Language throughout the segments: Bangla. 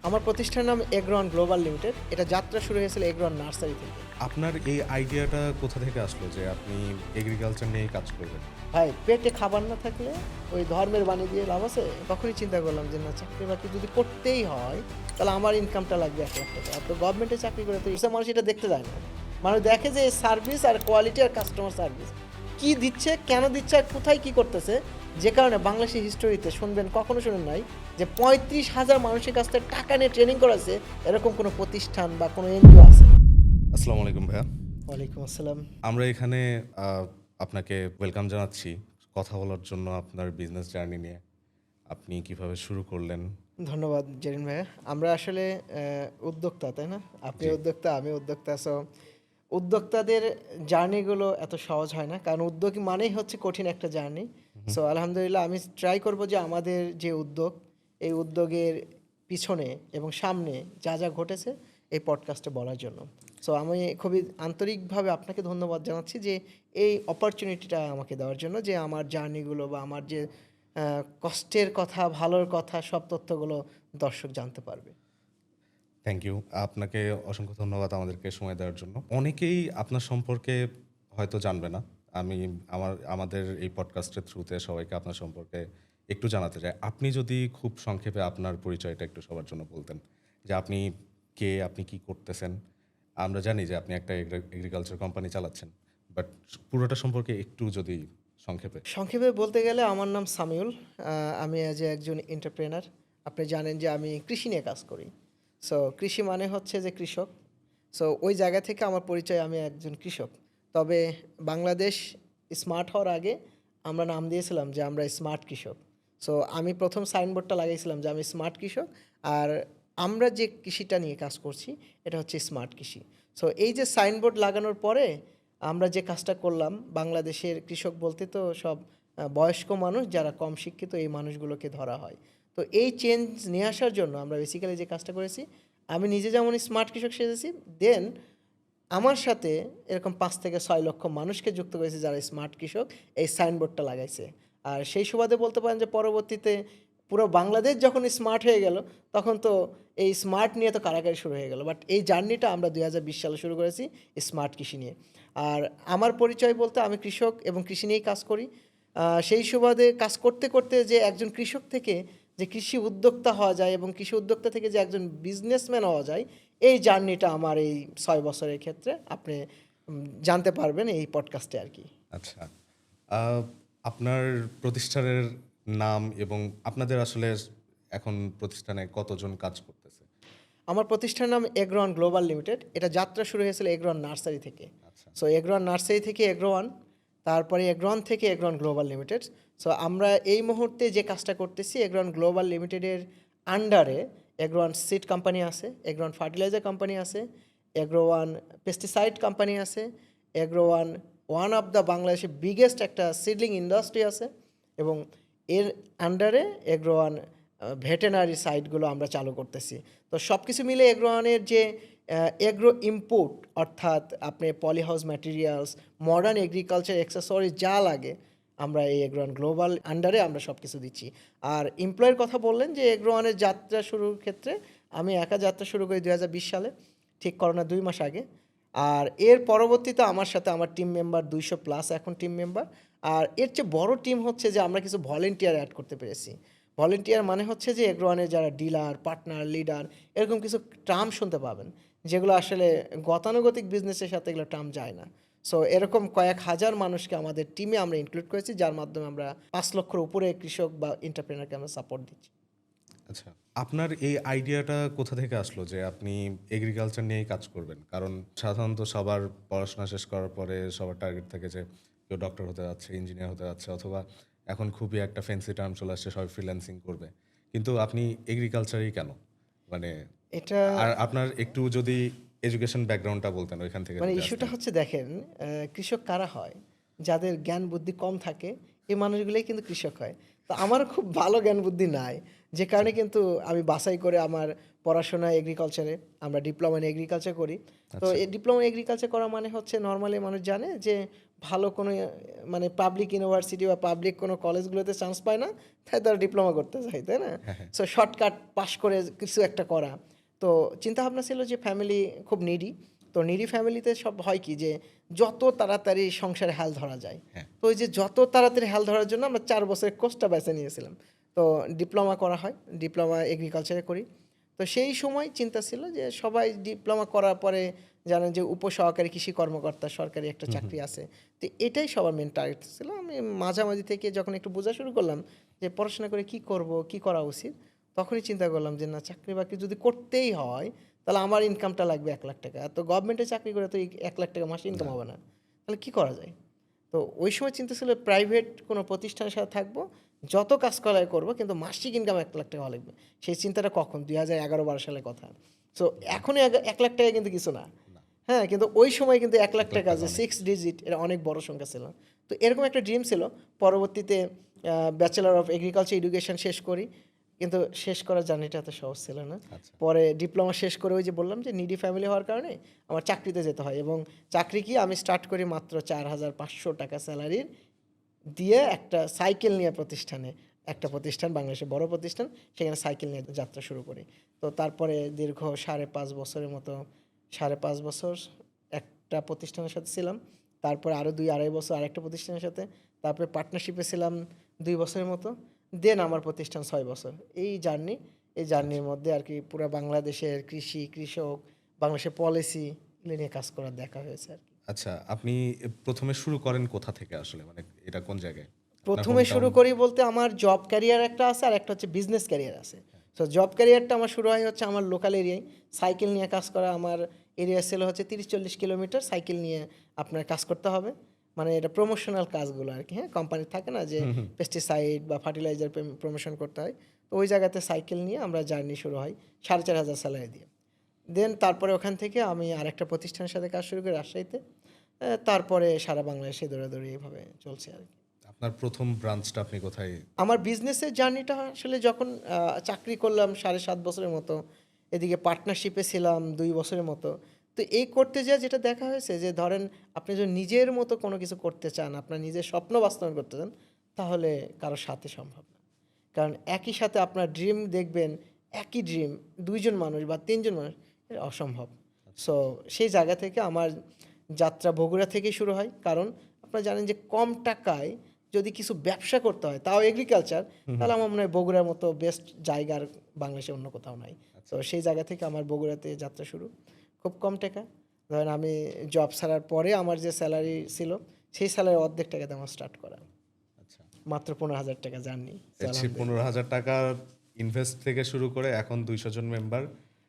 আমার প্রতিষ্ঠানের নাম এগ্রন গ্লোবাল লিমিটেড। এটা যাত্রা শুরু হয়েছিল এগ্রন নার্সারি থেকে। আপনার এই আইডিয়াটা কোথা থেকে আসলো যে আপনি এগ্রিকালচার নিয়েই কাজ করবেন? ভাই পেটে খাবার না থাকলে ওই ধর্মের বাণী দিয়ে লাভ আছে? তখনই চিন্তা করলাম যে না, চাকরি বাকরি যদি করতেই হয় তাহলে আমার ইনকামটা লাগবে ১,০০,০০০ টাকা। আর তো গভর্নমেন্টে চাকরি করে তো এসব মানুষ এটা দেখতে যায় না। মানুষ দেখে যে সার্ভিস আর কোয়ালিটি আর কাস্টমার সার্ভিস কি দিচ্ছে, কেন দিচ্ছে আর কোথায় কি করতেছে। যে কারণে বাংলাদেশের হিস্টোরিতে শুনবেন, কখনো শুনেন নাই যে ৩৫,০০০ মানুষের কাছ থেকে টাকা নিয়ে ট্রেনিং করাছে এরকম কোনো প্রতিষ্ঠান বা কোনো এনজিও আছে? আসসালামু আলাইকুম ভাইয়া। ওয়ালাইকুম আসসালাম। আমরা এখানে আপনাকে ওয়েলকাম জানাচ্ছি কথা বলার জন্য আপনার বিজনেস জার্নি নিয়ে। আপনি কিভাবে শুরু করলেন? ধন্যবাদ জেরিন ভাইয়া। আমরা আসলে উদ্যোক্তা, তাই না? আপনি জি। উদ্যোক্তা, আমি উদ্যোক্তা। সো উদ্যোক্তাদের জার্নিগুলো এত সহজ হয় না। কারণ উদ্যোগী মানেই হচ্ছে কঠিন একটা জার্নি। হুম। সো আলহামদুলিল্লাহ আমি ট্রাই করব যে আমাদের যে উদ্যোগ, এই উদ্যোগের পিছনে এবং সামনে যা, যা ঘটেছে এই পডকাস্টে বলার জন্য। সো আমি খুবই আন্তরিকভাবে আপনাকে ধন্যবাদ জানাচ্ছি যে এই অপরচুনিটিটা আমাকে দেওয়ার জন্য, যে আমার জার্নিগুলো বা আমার যে কষ্টের কথা, ভালোর কথা সব তথ্যগুলো দর্শক জানতে পারবে। Thank you. আপনাকে অসংখ্য ধন্যবাদ আমাদেরকে সময় দেওয়ার জন্য। অনেকেই আপনার সম্পর্কে হয়তো জানবে না। আমি আমাদের এই পডকাস্টের থ্রুতে সবাইকে আপনার সম্পর্কে একটু জানাতে চাই। আপনি যদি খুব সংক্ষেপে আপনার পরিচয়টা একটু সবার জন্য বলতেন। যে আপনি কে? আপনি কি করতেছেন? আমরা জানি যে আপনি একটা এগ্রিকালচার কোম্পানি চালাচ্ছেন। বাট পুরোটা সম্পর্কে একটু যদি সংক্ষেপে। সংক্ষেপে বলতে গেলে আমার নাম সামিউল। আমি অ্যাজ এ একজন এন্টারপ্রেনার। আপনি জানেন যে আমি কৃষি নিয়ে কাজ করি। সো কৃষি মানে হচ্ছে যে কৃষক। সো ওই জায়গা থেকে আমার পরিচয়, আমি একজন কৃষক। তবে বাংলাদেশ স্মার্ট হওয়ার আগে আমরা নাম দিয়েছিলাম যে আমরা স্মার্ট কৃষক। সো আমি প্রথম সাইনবোর্ডটা লাগাইছিলাম যে আমি স্মার্ট কৃষক। আর আমরা যে কৃষিটা নিয়ে কাজ করছি এটা হচ্ছে স্মার্ট কৃষি। সো এই যে সাইনবোর্ড লাগানোর পরে আমরা যে কাজটা করলাম, বাংলাদেশের কৃষক বলতে তো সব বয়স্ক মানুষ যারা কম শিক্ষিত, এই মানুষগুলোকে ধরা হয়। তো এই চেঞ্জ নিয়ে আসার জন্য আমরা বেসিক্যালি যে কাজটা করেছি, আমি নিজে যেমন স্মার্ট কৃষক সেজেছি, দেন আমার সাথে এরকম ৫ থেকে ৬ লক্ষ মানুষকে যুক্ত করেছি যারা স্মার্ট কৃষক এই সাইনবোর্ডটা লাগাইছে। আর সেই সুবাদে বলতে পারেন যে পরবর্তীতে পুরো বাংলাদেশ যখন স্মার্ট হয়ে গেল, তখন তো এই স্মার্ট নিয়ে তো কারাকারি শুরু হয়ে গেল। বাট এই জার্নিটা আমরা ২০২০ সালে শুরু করেছি স্মার্ট কৃষি নিয়ে। আর আমার পরিচয় বলতে আমি কৃষক এবং কৃষি নিয়েই কাজ করি। সেই সুবাদে কাজ করতে করতে যে একজন কৃষক থেকে যে কৃষি উদ্যোক্তা হওয়া যায় এবং কৃষি উদ্যোক্তা থেকে যে একজন বিজনেসম্যান হওয়া যায়, এই জার্নিটা আমার এই ৬ বছরের ক্ষেত্রে আপনি জানতে পারবেন এই পডকাস্টে আর কি। আচ্ছা। আ আপনার প্রতিষ্ঠানের নাম এবং আপনাদের আসলে এখন প্রতিষ্ঠানে কতজন কাজ করতেছে? আমার প্রতিষ্ঠানের নাম এগ্রোয়ান গ্লোবাল লিমিটেড। এটা যাত্রা শুরু হয়েছিল এগ্রোয়ান নার্সারি থেকে। আচ্ছা। সো এগ্রোয়ান নার্সারি থেকে এগ্রোয়ান, তারপরে এগ্রোয়ান থেকে এগ্রোয়ান গ্লোবাল লিমিটেড। সো আমরা এই মুহূর্তে যে কাজটা করতেছি এগ্রোয়ান গ্লোবাল লিমিটেডের আন্ডারে এগ্রোয়ান সিড কোম্পানি আছে, এগ্রোয়ান ফার্টিলাইজার কোম্পানি আছে, এগ্রোয়ান পেস্টিসাইড কোম্পানি আছে, এগ্রোয়ান ওয়ান অফ দ্য বাংলাদেশের বিগেস্ট একটা সিডলিং ইন্ডাস্ট্রি আছে, এবং এর আন্ডারে এগ্রোয়ান ভেটেনারি সাইটগুলো আমরা চালু করতেছি। তো সব কিছু মিলে এগ্রোয়ানের যে এগ্রো ইনপুট, অর্থাৎ আপনি polyhouse materials, modern agriculture accessories যা লাগে, আমরা এই এগ্রোয়ান গ্লোবাল আন্ডারে আমরা সব কিছু দিচ্ছি। আর এমপ্লয়ের কথা বললেন যে এগ্রোয়ানের যাত্রা শুরুর ক্ষেত্রে আমি একা যাত্রা শুরু করি ২০২০ সালে, ঠিক করোনার ২ মাস আগে। আর এর পরবর্তীতে আমার সাথে আমার টিম মেম্বার ২০০ প্লাস এখন টিম মেম্বার। আর এর চেয়ে বড় টিম হচ্ছে যে আমরা কিছু ভলেন্টিয়ার অ্যাড করতে পেরেছি। ভলেন্টিয়ার মানে হচ্ছে যে এগ্রোয়ানের যারা ডিলার, পার্টনার, লিডার, এরকম কিছু টার্ম শুনতে পাবেন যেগুলো আসলে গতানুগতিক বিজনেসের সাথে এগুলো টার্ম যায় না। সো এরকম কয়েক হাজার মানুষকে আমাদের টিমে আমরা ইনক্লুড করেছি, যার মাধ্যমে আমরা ৫ লক্ষের উপরে কৃষক বা এন্টারপ্রেনারকে আমরা সাপোর্ট দিচ্ছি। আচ্ছা। আপনার এই আইডিয়াটা কোথা থেকে আসলো যে আপনি এগ্রিকালচার নিয়েই কাজ করবেন? কারণ সাধারণত সবার পড়াশোনা শেষ করার পরে সবার টার্গেট থাকে যে কেউ ডক্টর হতে যাচ্ছে, ইঞ্জিনিয়ার হতে যাচ্ছে, অথবা এখন খুবই একটা ফ্যান্সি টার্ম চলে আসছে সবাই ফ্রিল্যান্সিং করবে। কিন্তু আপনি এগ্রিকালচারেই কেন? মানে এটা আর আপনার একটু যদি এডুকেশন ব্যাকগ্রাউন্ডটা বলতেন ওইখান থেকে মানে যদি ইস্যুটা আসতেন। হচ্ছে দেখেন, কৃষক কারা হয়? যাদের জ্ঞান বুদ্ধি কম থাকে, এই মানুষগুলোই কিন্তু কৃষক হয়। তো আমার খুব ভালো জ্ঞান বুদ্ধি নাই, যে কারণে কিন্তু আমি বাছাই করে আমার পড়াশোনা এগ্রিকালচারে, আমরা ডিপ্লোমা ইন এগ্রিকালচার করি। তো আচ্ছা। এই ডিপ্লোমা এগ্রিকালচার করা মানে হচ্ছে নর্মালি মানুষ জানে যে ভালো কোনো মানে পাবলিক ইউনিভার্সিটি বা পাবলিক কোনো কলেজগুলোতে চান্স পায় না, তাই তারা ডিপ্লোমা করতে চায়, তাই না? হ্যাঁ, হ্যাঁ। সো শর্টকাট পাস করে কিছু একটা করা। তো চিন্তাভাবনা ছিল যে ফ্যামিলি খুব নিডি। তো নিডি ফ্যামিলিতে সব হয় কি যে যত তাড়াতাড়ি সংসারে হাল ধরা যায়। হ্যাঁ। তো ওই যে যত তাড়াতাড়ি হাল ধরার জন্য আমরা 4 বছরের কোর্সটা বেছে নিয়েছিলাম। তো ডিপ্লোমা করা হয়, ডিপ্লোমা এগ্রিকালচারে করি। তো সেই সময় চিন্তা ছিল যে সবাই ডিপ্লোমা করার পরে জানেন যে উপসহকারী কৃষি কর্মকর্তা সরকারি একটা চাকরি আছে। তো এটাই সবার মেন টার্গেট ছিল। আমি মাঝামাঝি থেকে যখন একটু বোঝা শুরু করলাম যে পড়াশোনা করে কি করব, কি করা উচিত, তখনই চিন্তা করলাম যে না, চাকরি-বাকরি যদি করতেই হয় তাহলে আমার ইনকামটা লাগবে ৳১,০০,০০০। তো গভর্নমেন্টে চাকরি করে তো এই ৳১,০০,০০০ মাসে ইনকাম হবে না। তাহলে কি করা যায়? তো ওই সময় চিন্তা ছিল প্রাইভেট কোনো প্রতিষ্ঠানের সাথে থাকবো, যত কাজ করাই করবো, কিন্তু মাসিক ইনকাম ৳১,০০,০০০ হওয়া লাগবে। সেই চিন্তাটা কখন? ২০১১-১২ সালের কথা। সো এখনই ৳১,০০,০০০ কিন্তু কিছু না। না, হ্যাঁ, কিন্তু ওই সময় কিন্তু ৳১,০০,০০০ ৳১,০০,০০০ যে অনেক। 6 ডিজিট, এটা অনেক বড় সংখ্যা ছিল। তো এরকম একটা ড্রিম ছিল। পরবর্তীতে ব্যাচেলর অফ এগ্রিকালচার এডুকেশন শেষ করি। কিন্তু শেষ করার জার্নিটা এত সহজ ছিল না। আচ্ছা। পরে ডিপ্লোমা শেষ করে ওই যে বললাম যে নিডি ফ্যামিলি হওয়ার কারণে আমার চাকরিতে যেতে হয়, এবং চাকরি কি আমি স্টার্ট করি মাত্র ৳৪,৫০০ স্যালারির দিয়ে একটা সাইকেল নিয়ে প্রতিষ্ঠানে। একটা প্রতিষ্ঠান, বাংলাদেশের বড় প্রতিষ্ঠান, সেখানে সাইকেল নিয়ে যাত্রা শুরু করি। তো তারপরে দীর্ঘ ৫.৫ বছরের মতো, ৫.৫ বছর একটা প্রতিষ্ঠানের সাথে ছিলাম। তারপরে আরও ২-২.৫ বছর আরেকটা প্রতিষ্ঠানের সাথে। তারপরে পার্টনারশিপে ছিলাম ২ বছরের মতো। দেন আমার প্রতিষ্ঠান ৬ বছর। এই জার্নি, এই জার্নির মধ্যে আরকি পুরা বাংলাদেশের কৃষি, কৃষক, বাংলাদেশের পলিসি এগুলো নিয়ে কাজ করার দেখা হয়েছে আরকি। আচ্ছা, আপনি ১ম এ শুরু করেন কোথা থেকে আসলে? মানে এটা কোন জায়গায়? আপনার ১ম হোম এ শুরু টাউন? করি বলতে আমার জব ক্যারিয়ার একটা আছে, আর একটা হচ্ছে বিজনেস ক্যারিয়ার আছে। সো জব ক্যারিয়ারটা আমার শুরু হয় হচ্ছে আমার লোকাল এরিয়ায়। সাইকেল নিয়ে কাজ করা। আমার এরিয়া ছিল হচ্ছে ৩০-৪০ কিলোমিটার, সাইকেল নিয়ে আপনার কাজ করতে হবে। মানে এটা প্রমোশনাল কাজগুলো আরকি, হ্যাঁ? কোম্পানির থাকে না যে হুম, হুম। পেস্টিসাইড বা ফার্টিলাইজার প্রমোশন করতে হয়। তো ওই জায়গাতে সাইকেল নিয়ে আমরা জার্নি শুরু হয় ৪,৫০০ স্যালারি দিয়ে। দেন তারপরে ওখান থেকে আমি আরেকটা প্রতিষ্ঠানের সাথে কাজ শুরু করি রাজশাহীতে। তারপরে সারা বাংলাদেশে দৌড়াদৌড়ি এভাবে চলছে আরকি। আপনার ১ম ব্রাঞ্চটা আপনি কোথায়? আমার বিজনেসের জার্নিটা আসলে যখন চাকরি করলাম ৭.৫ বছরের মতো, এদিকে পার্টনারশিপে ছিলাম ২ বছরের মতো। তো এই করতে যেয়ে যেটা দেখা হয়েছে যে ধরেন আপনি যদি নিজের মতো কোনো কিছু করতে চান, আপনার নিজের স্বপ্ন বাস্তবায়ন করতে চান, তাহলে কারো সাথে সম্ভব না। কারণ একই সাথে আপনার ড্রিম দেখবেন, একই ড্রিম ২ জন মানুষ বা ৩ জন মানুষ, এটা অসম্ভব। সো সেই জায়গা থেকে আমার যাত্রা বগুড়া থেকেই শুরু হয়। কারণ আপনারা জানেন যে কম টাকায় যদি কিছু ব্যবসা করতে হয়, তাও এগ্রিকালচার, হুম, হুম। তাহলে আমার মনে হয় বগুড়ার মতো বেস্ট জায়গার বাংলাদেশে অন্য কোথাও নাই। আচ্ছা। তো সেই জায়গা থেকে আমার বগুড়াতে যাত্রা শুরু। খুব কম টাকা। ধরেন আমি জব ছাড়ার পরে আমার যে স্যালারি ছিল, সেই স্যালারির অর্ধেক টাকাতে আমার স্টার্ট করা। আচ্ছা। মাত্র ৳১৫,০০০ জার্নি। এই সেই আলহামদুলিল্লাহ। ৳১৫,০০০ ইনভেস্ট থেকে শুরু করে এখন ২০০ জন মেম্বার।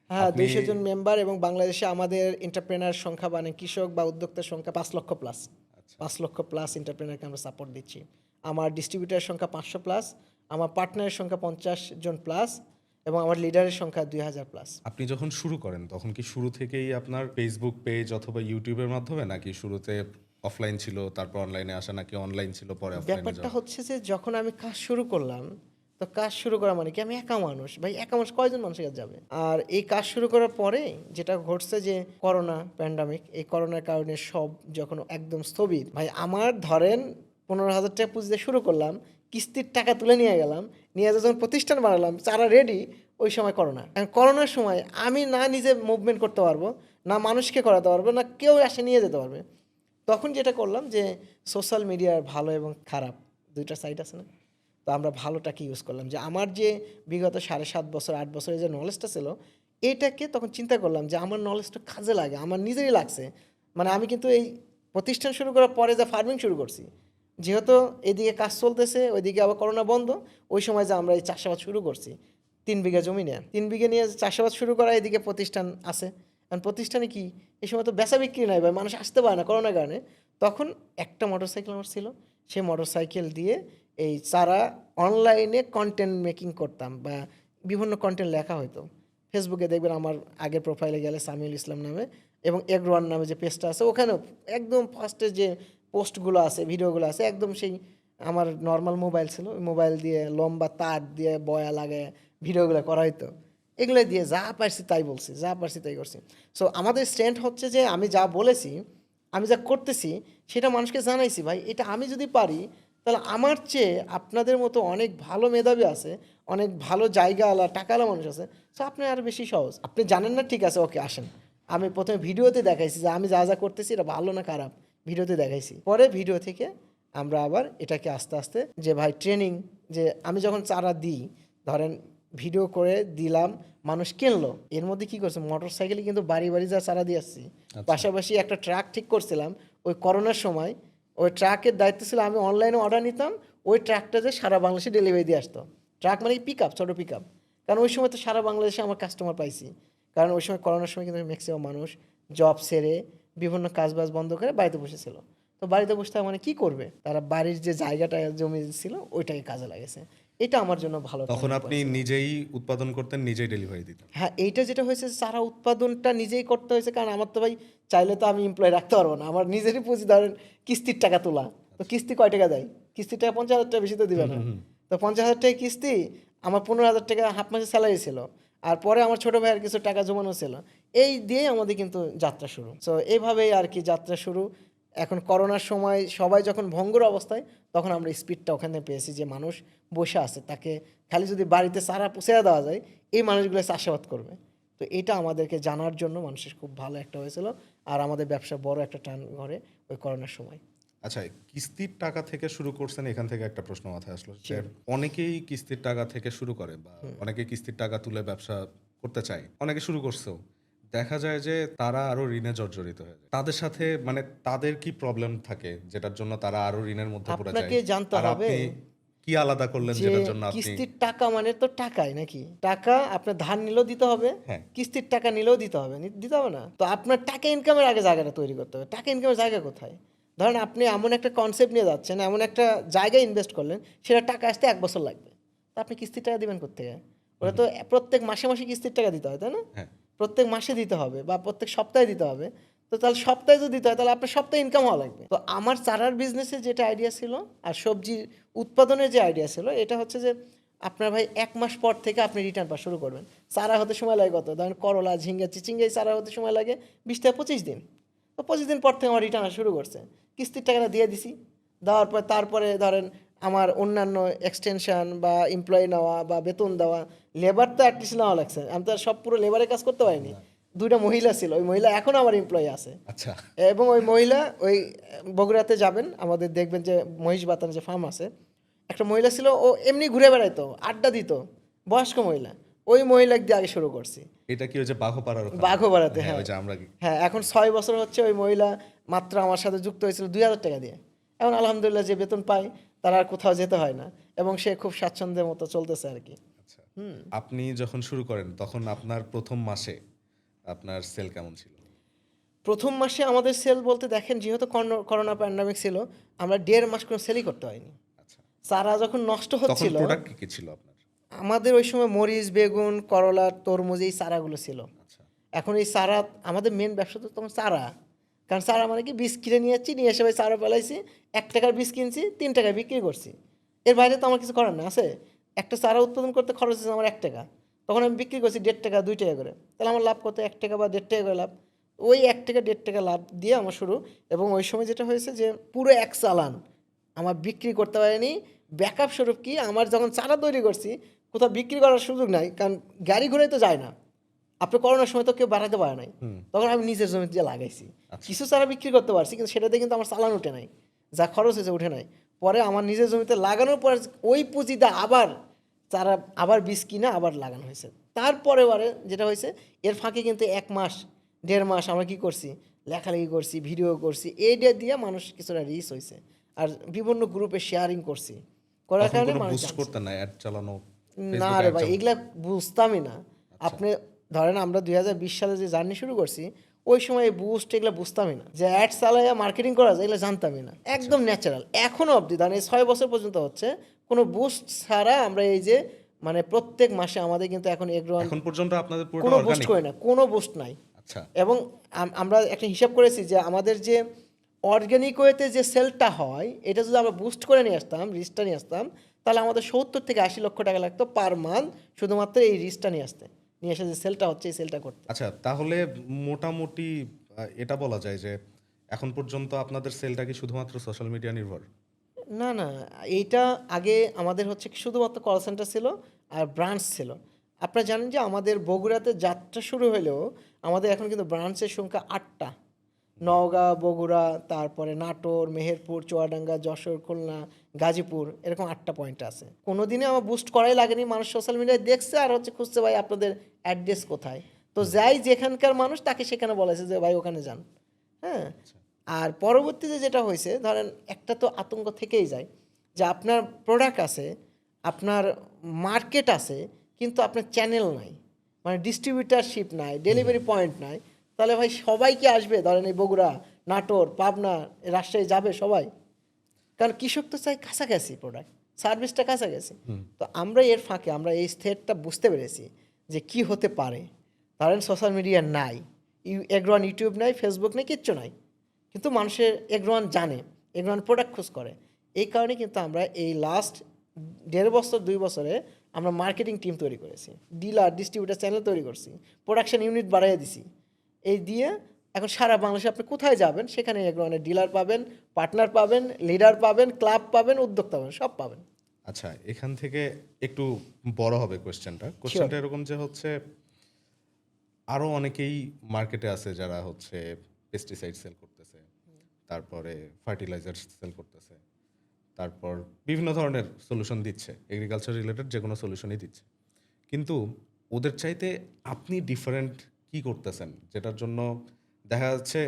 হ্যাঁ, আপনি ২০০ জন মেম্বার, এবং বাংলাদেশে আমাদের এন্টারপ্রেনার সংখ্যা, মানে কৃষক বা উদ্যোক্তার সংখ্যা ৫ লক্ষ প্লাস। আচ্ছা, ৫ লক্ষ প্লাস এন্টারপ্রেনারকে আমরা সাপোর্ট দিচ্ছি। আমার ডিস্ট্রিবিউটরের সংখ্যা ৫০০ প্লাস, আমার পার্টনারের সংখ্যা ৫০ জন প্লাস, এবং আমার লিডারের সংখ্যা ২,০০০ প্লাস। আপনি যখন শুরু করেন তখন কি শুরু থেকেই আপনার ফেসবুক পেজ অথবা ইউটিউবের মাধ্যমে, নাকি শুরুতে অফলাইন ছিল তারপর অনলাইনে আসা, নাকি অনলাইন ছিল পরে অফলাইনে ব্যাপারটা যাওয়া? হচ্ছে যে যখন আমি কাজ শুরু করলাম, তো কাজ শুরু করা মানে কি, আমি একা মানুষ ভাই, একা মানুষ কয়জন মানুষের কাছে যাবে? আর এই কাজ শুরু করার পরে যেটা ঘটছে যে করোনা প্যান্ডামিক, এই করোনার কারণে সব যখন একদম স্থবির ভাই, আমার ধরেন ৳১৫,০০০ পুঁজি দিয়ে শুরু করলাম, কিস্তির টাকা তুলে নিয়ে গেলাম, নিয়ে যখন প্রতিষ্ঠান বানালাম, চারা রেডি, ওই সময় করোনা। এখন করোনার সময় আমি না নিজে মুভমেন্ট করতে পারবো, না মানুষকে করাতে পারবো, না কেউ এসে নিয়ে যেতে পারবে। তখন যেটা করলাম যে সোশ্যাল মিডিয়ার ভালো এবং খারাপ ২ টা সাইড আছে না? তো আমরা ভালোটাকে ইউজ করলাম, যে আমার যে বিগত ৭.৫ বছর ৮ বছরের যে নলেজটা ছিল, এটাকে তখন চিন্তা করলাম যে আমার নলেজটা কাজে লাগে, আমার নিজেরই লাগছে। মানে আমি কিন্তু এই প্রতিষ্ঠান শুরু করার পরে যে ফার্মিং শুরু করছি, যেহেতু এদিকে কাজ চলতেছে, ওইদিকে আবার করোনা বন্ধ, ওই সময় যে আমরা এই চাষাবাদ শুরু করছি ৩ বিঘা জমি নিয়ে। ৩ বিঘা নিয়ে চাষাবাদ শুরু করা, এদিকে প্রতিষ্ঠান আছে। এখন প্রতিষ্ঠানে কি, এই সময় তো বেচা বিক্রি নাই ভাই, মানুষ আসতে পারে না করোনার কারণে। তখন একটা মোটরসাইকেল আমার ছিল, সেই মোটরসাইকেল দিয়ে এই চারা অনলাইনে কন্টেন্ট মেকিং করতাম, বা বিভিন্ন কন্টেন্ট লেখা হতো। ফেসবুকে দেখবেন আমার আগের প্রোফাইলে গেলে সামিউল ইসলাম নামে, এবং এগ্রোয়ান নামে যে পেজটা আছে, ওখানেও একদম ফার্স্টে যে পোস্টগুলো আছে, ভিডিওগুলো আছে, একদম সেই আমার নর্মাল মোবাইল ছিল, ওই মোবাইল দিয়ে লম্বা তার দিয়ে বয়া লাগায় ভিডিওগুলো করা হইতো। এগুলো দিয়ে যা পারছি তাই বলছি, যা পারছি তাই করছি। সো আমাদের স্ট্রেন্থ হচ্ছে যে আমি যা বলেছি, আমি যা করতেছি সেটা মানুষকে জানাইছি। ভাই এটা আমি যদি পারি, তাহলে আমার চেয়ে আপনাদের মতো অনেক ভালো মেধাবী আছে, অনেক ভালো জায়গাওয়ালা টাকাওয়ালা মানুষ আছে। সো আপনি আরও বেশি সহজ। আপনি জানেন না, ঠিক আছে, ওকে আসেন। আমি প্রথমে ভিডিওতে দেখাইছি যে আমি যা যা করতেছি এটা ভালো না খারাপ, ভিডিওতে দেখাইছি। পরে ভিডিও থেকে আমরা আবার এটাকে আস্তে আস্তে যে ভাই ট্রেনিং, যে আমি যখন চারা দিই, ধরেন ভিডিও করে দিলাম, মানুষ কিনলো, এর মধ্যে কি করছে, মোটর সাইকেলে কিন্তু বাড়ি বাড়ি যা চারা দিয়ে আসছি। পাশাপাশি একটা ট্রাক ঠিক করছিলাম ওই করোনার সময়, ওই ট্রাকের দায়িত্ব ছিল আমি অনলাইনে অর্ডার নিতাম, ওই ট্রাকটা যে সারা বাংলাদেশে ডেলিভারি দিয়ে আসতো। ট্রাক মানে পিক আপ, ছোটো পিক আপ। কারণ ওই সময় তো সারা বাংলাদেশে আমার কাস্টমার পাইছি, কারণ ওই সময় করোনার সময় কিন্তু ম্যাক্সিমাম মানুষ জব সেরে বিভিন্ন কাজবাজ বন্ধ করে বাড়িতে বসেছিল। তো বাড়িতে বসে থাকা মানে কি করবে, তারা বাড়ির যে জায়গাটা জমি ছিল ওইটাকে কাজে লাগেছে। এটা আমার জন্য ভালো। তখন আপনি নিজেই উৎপাদন করতেন, নিজেই ডেলিভারি দিতেন? হ্যাঁ, এইটা যেটা হয়েছে চারা উৎপাদনটা নিজেই করতে হয়েছে, কারণ আমার তো ভাই চাইলে তো আমি এমপ্লয় রাখতে পারবো না, আমার নিজেরই পুঁজি, ধরেন কিস্তির টাকা তোলা, তো কিস্তি কয় টাকা দেয়, কিস্তির টাকা 50,000 টাকা, বেশি তো দিবে না। তো 50,000 টাকা কিস্তি, আমার 15,000 টাকা হাফ মাসের স্যালারি ছিল, আর পরে আমার ছোটো ভাইয়ের কিছু টাকা জমানো ছিল, এই দিয়েই আমাদের কিন্তু যাত্রা শুরু। সো এইভাবেই আর কি যাত্রা শুরু। এখন করোনার সময় সবাই যখন ভঙ্গুর অবস্থায়, তখন আমরা স্পিডটা ওখানে পেয়েছি যে মানুষ বসে আছে, তাকে খালি যদি বাড়িতে চারা পুষে দেওয়া যায়, এই মানুষগুলো চাষাবাদ করবে। তো এটা আমাদেরকে জানার জন্য মানুষের খুব ভালো একটা হয়েছিল, আর আমাদের ব্যবসা বড় একটা টান ঘরে ওই করোনার সময়। আচ্ছা, কিস্তির টাকা থেকে শুরু করছেন, এখান থেকে একটা প্রশ্ন মাথায় আসলো যে অনেকেই কিস্তির টাকা থেকে শুরু করে, বা অনেকে কিস্তির টাকা তুলে ব্যবসা করতে চায়, অনেকে শুরু করছেও, দেখা যায় যে তারা আরো ঋণে জর্জরিত হয়ে যায়। তাদের সাথে মানে তাদের কি প্রবলেম থাকে যেটার জন্য তারা আরো ঋণের মধ্যে পড়ে যায়? আপনাকে জানতে আর হবে আপনি কি আলাদা করলেন যে যেটার জন্য আপনি? কিস্তির টাকা মানে তো টাকাই নাকি, টাকা আপনার ধার নিলেও দিতে হবে, হ্যাঁ। কিস্তির টাকা নিলেও দিতে হবে, দিতে হবে না? তো আপনার টাকা ইনকামের আগে জায়গাটা তৈরি করতে হবে। টাকা ইনকামের জায়গা কোথায়? ধরেন আপনি এমন একটা কনসেপ্ট নিয়ে যাচ্ছেন, এমন একটা জায়গায় ইনভেস্ট করলেন, সেটা টাকা আসতে 1 বছর লাগবে, তো আপনি কিস্তির টাকা দিবেন কোত্থেকে? ওরা তো প্রত্যেক মাসে মাসে কিস্তির টাকা দিতে হয়, তাই না? হ্যাঁ। প্রত্যেক মাসে দিতে হবে বা প্রত্যেক সপ্তাহে দিতে হবে। তো তাহলে সপ্তাহে যদি দিতে হয়, তাহলে আপনার সপ্তাহে ইনকাম হওয়া লাগবে। তো আমার চারার বিজনেসের যেটা আইডিয়া ছিল আর সবজির উৎপাদনের যে আইডিয়া ছিল, এটা হচ্ছে যে আপনার ভাই 1 মাস পর থেকে আপনি রিটার্ন পাওয়া শুরু করবেন। চারা হতে সময় লাগে কত? ধরেন করলা, ঝিঙ্গা, চিচিঙ্গা, এই চারা হতে সময় লাগে 20 থেকে 25 দিন। তো 25 দিন পর থেকে আমার রিটার্ন আসা শুরু করছে। কিস্তির টাকাটা দিয়ে দিছি, দেওয়ার পর তারপরে ধরেন আমার অন্যান্য এক্সটেনশন বা এমপ্লয়ি নেওয়া বা বেতন দেওয়া, লেবার তো অ্যাটলিস্ট নেওয়া লাগছে। আমি তো আর সব পুরো লেবারের কাজ করতে পারিনি। 2টা মহিলা ছিল, ওই মহিলা এখনও আমার এমপ্লয়ি আছে। আচ্ছা। এবং ওই মহিলা ওই বগুড়াতে যাবেন, আমাদের দেখবেন যে মহিষ বাতান যে ফার্ম আছে, একটা মহিলা ছিল, ও এমনি ঘুরে বেড়াইতো, আড্ডা দিত, বয়স্ক মহিলা। ওই মহিলাকে দিয়ে আগে শুরু করছি। এটা কি ওই যে বাঘোপাড়ার ওখানে? বাঘোপাড়াতে, হ্যাঁ, হ্যাঁ। ওই যে আমরা হ্যাঁ, এখন 6 বছর হচ্ছে ওই মহিলা মাত্র আমার সাথে যুক্ত হয়েছিল 2,000 টাকা দিয়ে। এখন আলহামদুলিল্লাহ যে বেতন পায়, তার আর কোথাও যেতে হয় না, এবং সে খুব স্বাচ্ছন্দ্যের মতো চলতেছে আর কি। আচ্ছা। আপনি যখন শুরু করেন তখন আপনার প্রথম মাসে আপনার সেল কেমন ছিল? প্রথম মাসে আমাদের সেল বলতে দেখেন, যেহেতু করোনা প্যান্ডামিক ছিল, আমরা 1.5 মাস কোনো সেলই করতে হয়নি। আচ্ছা। চারা যখন নষ্ট তখন হচ্ছিল, প্রোডাক্ট কি কি ছিল আপনার? আমাদের ওই সময় মরিচ, বেগুন, করলা, তরমুজ, এই চারাগুলো ছিল। আচ্ছা। এখন এই চারা, আমাদের মেন ব্যবসা তো তখন চারা। কারণ চারা মানে কি, বীজ কিনে নিয়ে যাচ্ছি, নিয়ে এসে ভাই চারা ফেলাইছি, 1 টাকার বীজ কিনছি, 3 টাকায় বিক্রি করছি। এর বাইরে তো আমার কিছু করার না আছে। একটা চারা উৎপাদন করতে খরচ হচ্ছে আমার 1 টাকা, তখন আমি বিক্রি করছি 1.5 টাকা, 2 টাকা করে, তাহলে আমার লাভ কত? 1 টাকা বা 1.5 টাকা করে লাভ। ওই 1 টাকা 1.5 টাকা লাভ দিয়ে আমার শুরু। এবং ওই সময় যেটা হয়েছে যে পুরো 1 চালান আমার বিক্রি করতে পারিনি। ব্যাকআপ স্বরূপ কি, আমার যখন চারা তৈরি করছি, কোথাও বিক্রি করার সুযোগ নাই, কারণ গাড়ি ঘোড়াই তো যায় না। আপনি করোনার সময় তো কেউ বাড়াতে পারে নাই, তখন আমি নিজের জমিতে দিয়ে লাগাইছি। কিছু চারা বিক্রি করতে পারছি, কিন্তু সেটাতে কিন্তু আমার চালান উঠে নাই, যা খরচ হয়েছে উঠে নাই। পরে আমার নিজের জমিতে লাগানোর পর ওই পুঁজিটা আবার চারা, আবার বীজ কিনে আবার লাগানো হয়েছে। তারপরে যেটা হয়েছে, এর ফাঁকে কিন্তু 1 মাস 1.5 মাস আমরা কি করছি, লেখালেখি করছি, ভিডিও করছি, এইটা দিয়ে মানুষ কিছুটা রিচ হয়েছে, আর বিভিন্ন গ্রুপে শেয়ারিং করছি, করার তখন কারণে কোনো মানুষ বুস্ট করতেন না, অ্যাড চালানো? না রে ভাই, এগুলা বুঝতামই না। আপনি ধরেন আমরা 2020 সালে যে জার্নি শুরু করছি, ওই সময় বুস্ট এগুলো বুঝতামই না, যে অ্যাড চালাইয়া মার্কেটিং করা যায় এগুলো জানতামই না। একদম ন্যাচারাল এখনো অবধি, ধরেন এই 6 বছর পর্যন্ত হচ্ছে, কোনো বুস্ট ছাড়া আমরা এই যে মানে প্রত্যেক মাসে আমাদের কিন্তু এখন এখন পর্যন্ত আপনাদের পুরোটা কোনো বুস্ট অর্গানিক? করি না, কোনো বুস্ট নাই। আচ্ছা। এবং আমরা একটা হিসাব করেছি যে আমাদের যে অর্গানিক ওয়েতে যে সেলটা হয় এটা যদি আমরা বুস্ট করে নিয়ে আসতাম, রিচটা নিয়ে আসতাম, তাহলে আমাদের 70 থেকে 80 লক্ষ টাকা লাগতো পার মান্থ শুধুমাত্র এই রিচটা নিয়ে আসতে, নিয়ে এসে যে সেলটা হচ্ছে এই সেলটা করতে। আচ্ছা, তাহলে মোটামুটি এটা বলা যায় যে এখন পর্যন্ত আপনাদের সেলটা কি শুধুমাত্র সোশ্যাল মিডিয়া নির্ভর? না না, এইটা আগে আমাদের হচ্ছে কি শুধুমাত্র কল সেন্টার ছিল আর ব্রাঞ্চ ছিল। আপনারা জানেন যে আমাদের বগুড়াতে যাত্রা শুরু হলেও আমাদের এখন কিন্তু ব্রাঞ্চের সংখ্যা 8টা। নওগাঁ, বগুড়া, তারপরে নাটোর, মেহেরপুর, চুয়াডাঙ্গা, যশোর, খুলনা, গাজীপুর, এরকম 8টা পয়েন্ট আছে। কোনো দিনে আমার বুস্ট করাই লাগেনি, মানুষ সোশ্যাল মিডিয়ায় দেখছে আর হচ্ছে খুঁজছে ভাই আপনাদের অ্যাড্রেস কোথায়, তো যাই যেখানকার মানুষ তাকে সেখানে বলেছে যে ভাই ওখানে যান। হ্যাঁ, আর পরবর্তীতে যেটা হয়েছে ধরেন একটা তো আতঙ্ক থেকেই যায় যে আপনার প্রোডাক্ট আছে, আপনার মার্কেট আছে, কিন্তু আপনার চ্যানেল নাই, মানে ডিস্ট্রিবিউটারশিপ নাই, ডেলিভারি পয়েন্ট নাই, তাহলে ভাই সবাই কি আসবে ধরেন এই বগুড়া, নাটোর, পাবনা, রাজশাহী যাবে সবাই? কারণ কৃষক তো চাই কাছাকাছি প্রোডাক্ট, সার্ভিসটা কাছাকাছি। তো আমরা এর ফাঁকে আমরা এই স্থেরটা বুঝতে পেরেছি যে কি হতে পারে। ধরেন সোশ্যাল মিডিয়া নাই, এগ্রোয়ান ইউটিউব নাই, ফেসবুক নেই, কিচ্ছু নাই, কিন্তু মানুষের এগ্রোয়ান জানে, এগ্রোয়ান প্রোডাক্ট খোঁজ করে। এই কারণে কিন্তু আমরা এই লাস্ট 1.5 বছর 2 বছরে আমরা মার্কেটিং টিম তৈরি করেছি, ডিলার ডিস্ট্রিবিউটার চ্যানেল তৈরি করছি, প্রোডাকশন ইউনিট বাড়িয়ে দিছি। এই দিয়ে এখন সারা বাংলাদেশে আপনি কোথায় যাবেন সেখানে এগ্রোয়ানের ডিলার পাবেন, পার্টনার পাবেন, লিডার পাবেন, ক্লাব পাবেন, উদ্যোক্তা পাবেন, সব পাবেন। আচ্ছা, এখান থেকে একটু বড় হবে কোশ্চেনটা এরকম যে হচ্ছে আরো অনেকেই মার্কেটে আছে যারা হচ্ছে পেস্টিসাইড সেল করতেছে, তারপরে ফার্টিলাইজার সেল করতেছে, তারপর বিভিন্ন ধরনের সলিউশন দিচ্ছে, এগ্রিকালচার রিলেটেড যে কোনো সলিউশনই দিচ্ছে, কিন্তু ওদের চাইতে আপনি ডিফারেন্ট কি করতেছেন যেটার জন্য দেখা যাচ্ছে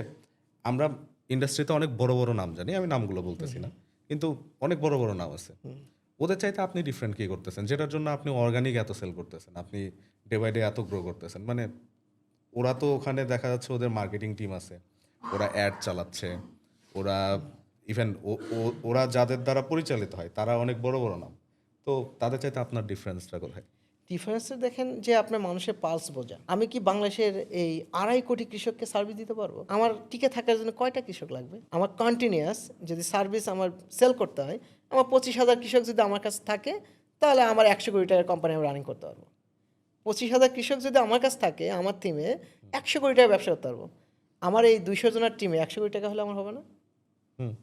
আমরা ইন্ডাস্ট্রিতে অনেক বড় বড় নাম জানি, আমি নামগুলো বলতেছি না, কিন্তু অনেক বড় বড় নাম আছে, ওদের চাইতে আপনি ডিফারেন্ট কি করতেছেন যেটার জন্য আপনি অর্গানিক এত সেল করতেছেন, আপনি ডে বাই ডে এত গ্রো করতেছেন? মানে ওরা তো ওখানে দেখা যাচ্ছে ওদের মার্কেটিং টিম আছে, ওরা অ্যাড চালাচ্ছে, ওরা ইভেন ওরা যাদের দ্বারা পরিচালিত হয় তারা অনেক বড় বড় নাম, তো তাদের চাইতে আপনার ডিফারেন্সটা কোথায়? ডিফারেন্সে দেখেন যে আপনার মানুষের পালস বোঝা। আমি কি বাংলাদেশের এই 2.5 কোটি কৃষককে সার্ভিস দিতে পারবো? আমার টিকে থাকার জন্য কয়টা কৃষক লাগবে? আমার কন্টিনিউয়াস যদি সার্ভিস আমার সেল করতে হয়, আমার 25,000 কৃষক যদি আমার কাছে থাকে, তাহলে আমার 100 কোটি টাকার কোম্পানি আমি রানিং করতে পারবো। 25,000 কৃষক যদি আমার কাছে থাকে, আমার টিমে 100 কোটি টাকা ব্যবসা করতে পারবো। আমার এই 200 জনের টিমে 100 কোটি টাকা হলে আমার হবে না? হুম।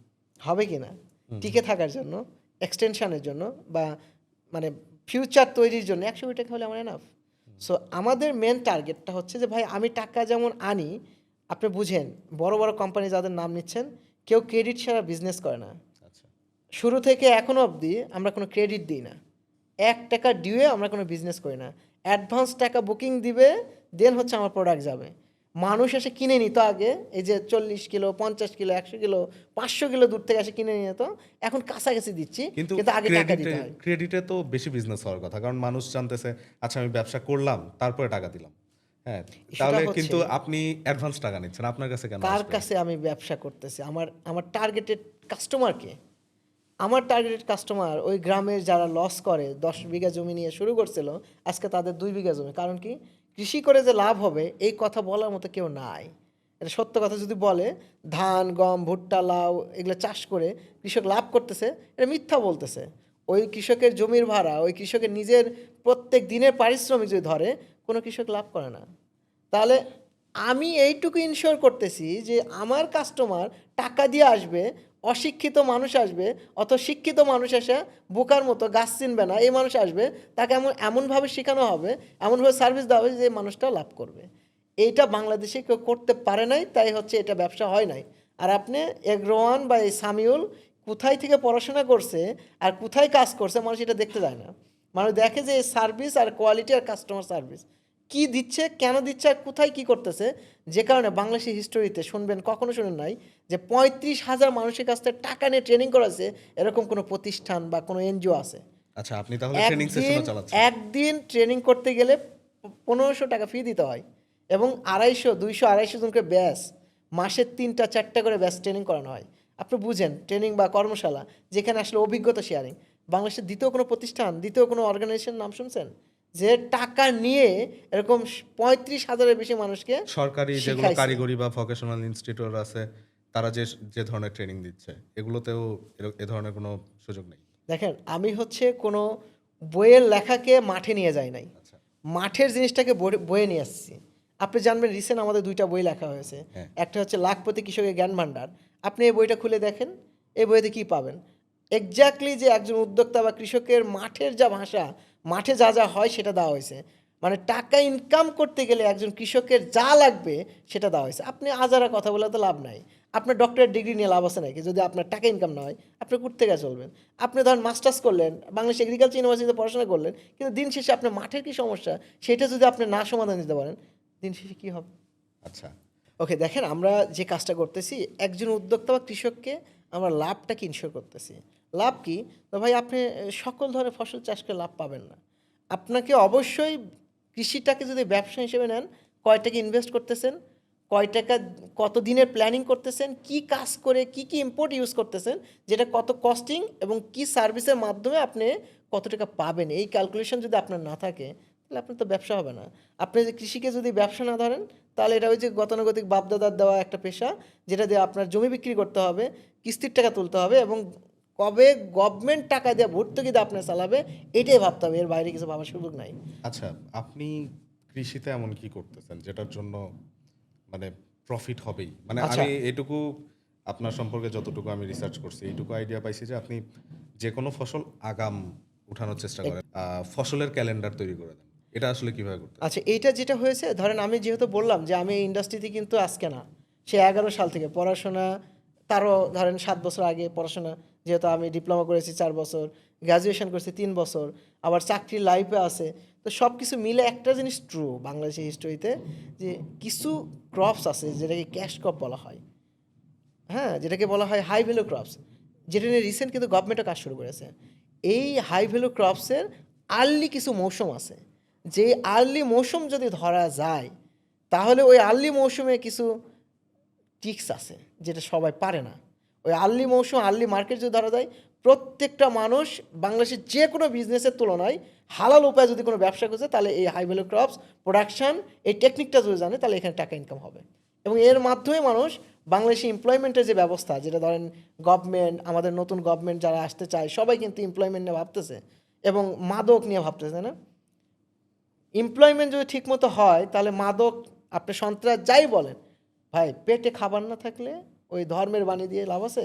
হবে কি না? টিকে থাকার জন্য, এক্সটেনশনের জন্য, বা মানে ফিউচার তৈরির জন্য 100 কোটি টাকা হলে আমার এনাফ। সো আমাদের মেন টার্গেটটা হচ্ছে যে ভাই আমি টাকা যেমন আনি, আপনি বুঝেন বড় বড় কোম্পানি যাদের নাম নিচ্ছেন, কেউ ক্রেডিট ছাড়া বিজনেস করে না। আচ্ছা, শুরু থেকে এখনো অবধি আমরা কোনো ক্রেডিট দিই না, 1 টাকা ডিউয়ে আমরা কোনো বিজনেস করি না। অ্যাডভান্স টাকা বুকিং দিবে, দেন হচ্ছে আমার প্রোডাক্ট যাবে। মানুষ এসে কিনে নিত আগে, এই যে 40 কিলো, 50 কিলো, 100 কিলো, 500 কিলো দূর থেকে এসে কিনে নিয়ে যেত, এখন কাছাকাছি দিচ্ছি, কিন্তু কিন্তু আগে টাকা ক্রেডিটে দিতে হয়। ক্রেডিটে তো বেশি বিজনেস হওয়ার কথা, কারণ মানুষ জানতেছে আচ্ছা আমি ব্যবসা করলাম তারপরে টাকা দিলাম। হ্যাঁ, সেটা তাহলে হচ্ছে কিন্তু আপনি অ্যাডভান্স টাকা নিচ্ছেন, আপনার কাছে কেন কার আসবে? কাছে আমি ব্যবসা করতেছি, আমার আমার টার্গেটেড কাস্টমারকে। আমার টার্গেটেড কাস্টমার ওই গ্রামের যারা লস করে, 10 বিঘা জমি নিয়ে শুরু করছিল, আজকে তাদের 2 বিঘা জমি। কারণ কি, কৃষি করে যে লাভ হবে এই কথা বলার মতো কেউ নাই। এটা সত্য কথা যদি বলে ধান, গম, ভুট্টা, লাউ এগুলো চাষ করে কৃষক লাভ করতেছে, এটা মিথ্যা বলতেছে। ওই কৃষকের জমির ভাড়া, ওই কৃষকের নিজের প্রত্যেক দিনের পারিশ্রমিক যদি ধরে, কোনো কৃষক লাভ করে না। তাহলে আমি এইটুকু ইনশিওর করতেছি যে আমার কাস্টমার টাকা দিয়ে আসবে, অশিক্ষিত মানুষ আসবে, অত শিক্ষিত মানুষ এসে বোকার মতো গাছ চিনবে না, এই মানুষ আসবে, তাকে এমনভাবে শেখানো হবে, এমনভাবে সার্ভিস দেওয়া হবে যে মানুষটা লাভ করবে। এইটা বাংলাদেশে কেউ করতে পারে নাই, তাই হচ্ছে এটা ব্যবসা হয় নাই। আর আপনি এগ্রোয়ান বা এই সামিউল কোথায় থেকে পড়াশোনা করছে আর কোথায় কাজ করছে, মানুষ এটা দেখতে যায় না। মানুষ দেখে যে সার্ভিস আর কোয়ালিটি আর কাস্টমার সার্ভিস কি দিচ্ছে, কেন দিচ্ছে, আর কোথায় কি করতেছে। যে কারণে বাংলাদেশের হিস্টোরিতে শুনবেন, কখনো শুনেন নাই যে 35,000 মানুষের কাছ থেকে টাকা নিয়ে ট্রেনিং করাছে এরকম কোনো প্রতিষ্ঠান বা কোনো এনজিও আছে? আচ্ছা, আপনি তাহলে ট্রেনিং সেশনও চালাচ্ছেন? একদিন ট্রেনিং করতে গেলে 1500 টাকা ফি দিতে হয়, এবং 250, 200, 250 জনকে ব্যাচ, মাসে 3টা 4টা করে ব্যাচ ট্রেনিং করানো হয়। আপনি বুঝেন ট্রেনিং বা কর্মশালা যেখানে আসলে অভিজ্ঞতা শেয়ারিং। বাংলাদেশের দ্বিতীয় কোনো প্রতিষ্ঠান, দ্বিতীয় কোনো অর্গানাইজেশন নাম শুনছেন যে টাকা নিয়ে এরকম 35,000-এর বেশি মানুষকে সরকারি যেগুলো শিখাইছে? কারিগরি বা ভোকেশনাল ইনস্টিটিউট আছে তারা যে যে ধরনের ট্রেনিং দিচ্ছে এগুলোতেও এ ধরনের কোনো সুযোগ নেই? দেখেন, আমি হচ্ছে কোনো বইয়ের লেখাকে মাঠে নিয়ে যাই নাই। আচ্ছা। মাঠের জিনিসটাকে বয়ে নিয়ে আসছি। আপনি জানবেন রিসেন্ট আমাদের ২ টা বই লেখা হয়েছে। হ্যাঁ। একটা হচ্ছে 'লাখপতি কৃষকের জ্ঞান ভান্ডার'। আপনি এই বইটা খুলে দেখেন, এই বইতে কি পাবেন? এক্সাক্টলি যে একজন উদ্যোক্তা বা কৃষকের মাঠের যা ভাষা, মাঠে যা, যা হয় সেটা দেওয়া হয়েছে। মানে টাকা ইনকাম করতে গেলে একজন কৃষকের যা লাগবে সেটা দেওয়া হয়েছে। আপনি আজারা কথা বলে তো লাভ নাই। আপনার ডক্টরেট ডিগ্রি নিয়ে লাভ আছে নাকি? যদি আপনার টাকা ইনকাম না হয়, আপনি কোত্থেকে চলবেন? আপনি ধরেন মাস্টার্স করলেন, বাংলাদেশ এগ্রিকালচার ইউনিভার্সিটিতে পড়াশোনা করলেন, কিন্তু দিন শেষে আপনার মাঠের কি সমস্যা, সেটা যদি আপনি না সমাধান দিতে পারেন, দিন শেষে কী হবে? আচ্ছা। ওকে, দেখেন আমরা যে কাজটা করতেছি, একজন উদ্যোক্তা বা কৃষককে আমরা লাভটাকে ইনশিওর করতেছি। লাভ কি? তো ভাই আপনি সকল ধরনের ফসল চাষ করে লাভ পাবেন না। আপনাকে অবশ্যই কৃষিটাকে যদি ব্যবসা হিসেবে নেন, কয় টাকা ইনভেস্ট করতেছেন, কয় টাকা কত দিনের প্ল্যানিং করতেছেন, কি কাজ করে কি, কি ইম্পোর্ট ইউজ করতেছেন, যেটা কত কস্টিং এবং কি সার্ভিসের মাধ্যমে আপনি কত টাকা পাবেন, এই ক্যালকুলেশন যদি আপনার না থাকে, তাহলে আপনার তো ব্যবসা হবে না। আপনি যে কৃষিকে যদি ব্যবসা না ধরেন, তাহলে এটা ওই যে গতানুগতিক বাপদাদার দেওয়া একটা পেশা, যেটা দিয়ে আপনার জমি বিক্রি করতে হবে, কিস্তির টাকা তুলতে হবে এবং কবে গভর্নমেন্ট টাকা দিয়ে ভর্তুকি দিয়ে আপনার চালাবে, এটাই ভাবতে হবে, এর বাইরে কিছু ভাবার সুযোগ নাই। আচ্ছা, আপনি কৃষিতে এমন কি করতেছেন যেটার জন্য মানে প্রফিট হবেই? মানে আচ্ছা। আমি এটুকু আপনার সম্পর্কে যতটুকু আমি রিসার্চ করছি, এইটুকু আইডিয়া পাইছি যে আপনি যেকোনো ফসল আগাম উঠানোর চেষ্টা করেন। ফসলের ক্যালেন্ডার তৈরি করে দেন। এটা আসলে কিভাবে করতে? আচ্ছা, এইটা যেটা হয়েছে, ধরেন আমি যেহেতু বললাম যে আমি এই ইন্ডাস্ট্রিতে কিন্তু আজকে না, সে 11 সাল থেকে পড়াশোনা, তারও ধরেন 7 বছর আগে পড়াশোনা, যেহেতু আমি ডিপ্লোমা করেছি 4 বছর, গ্র্যাজুয়েশন করেছি 3 বছর, আবার চাকরির লাইফে আছে। তো সব কিছু মিলে একটা জিনিস ট্রু বাংলাদেশের হিস্ট্রিতে, যে কিছু ক্রপস আছে যেটাকে ক্যাশ ক্রপ বলা হয়, হ্যাঁ, যেটাকে বলা হয় হাই ভ্যালু ক্রপস, যেটা নিয়ে রিসেন্ট কিন্তু গভর্নমেন্টও কাজ শুরু করেছে। এই হাই ভ্যালু ক্রপসের আর্লি কিছু মৌসুম আছে, যে আর্লি মৌসুম যদি ধরা যায়, তাহলে ওই আর্লি মৌসুমে কিছু টিক্স আছে যেটা সবাই পারে না। ওই আর্লি মৌসুম, আর্লি মার্কেট যদি ধরা যায়, প্রত্যেকটা মানুষ বাংলাদেশের যে কোনো বিজনেসের তুলনায় হালাল উপায়ে যদি কোনো ব্যবসা করছে, তাহলে এই হাই ভ্যালু ক্রপস প্রোডাকশন, এই টেকনিকটা যদি জানে, তাহলে এখানে টাকা ইনকাম হবে। এবং এর মাধ্যমে মানুষ বাংলাদেশে এমপ্লয়মেন্টের যে ব্যবস্থা, যেটা ধরেন গভর্নমেন্ট, আমাদের নতুন গভর্নমেন্ট যারা আসতে চায়, সবাই কিন্তু এমপ্লয়মেন্ট নিয়ে ভাবতেছে এবং মাদক নিয়ে ভাবতেছে না। এমপ্লয়মেন্ট যদি ঠিকমতো হয়, তাহলে মাদক, আপনি সন্ত্রাস যাই বলেন, ভাই পেটে খাবার না থাকলে ওই ধর্মের বাণী দিয়ে লাভ আছে?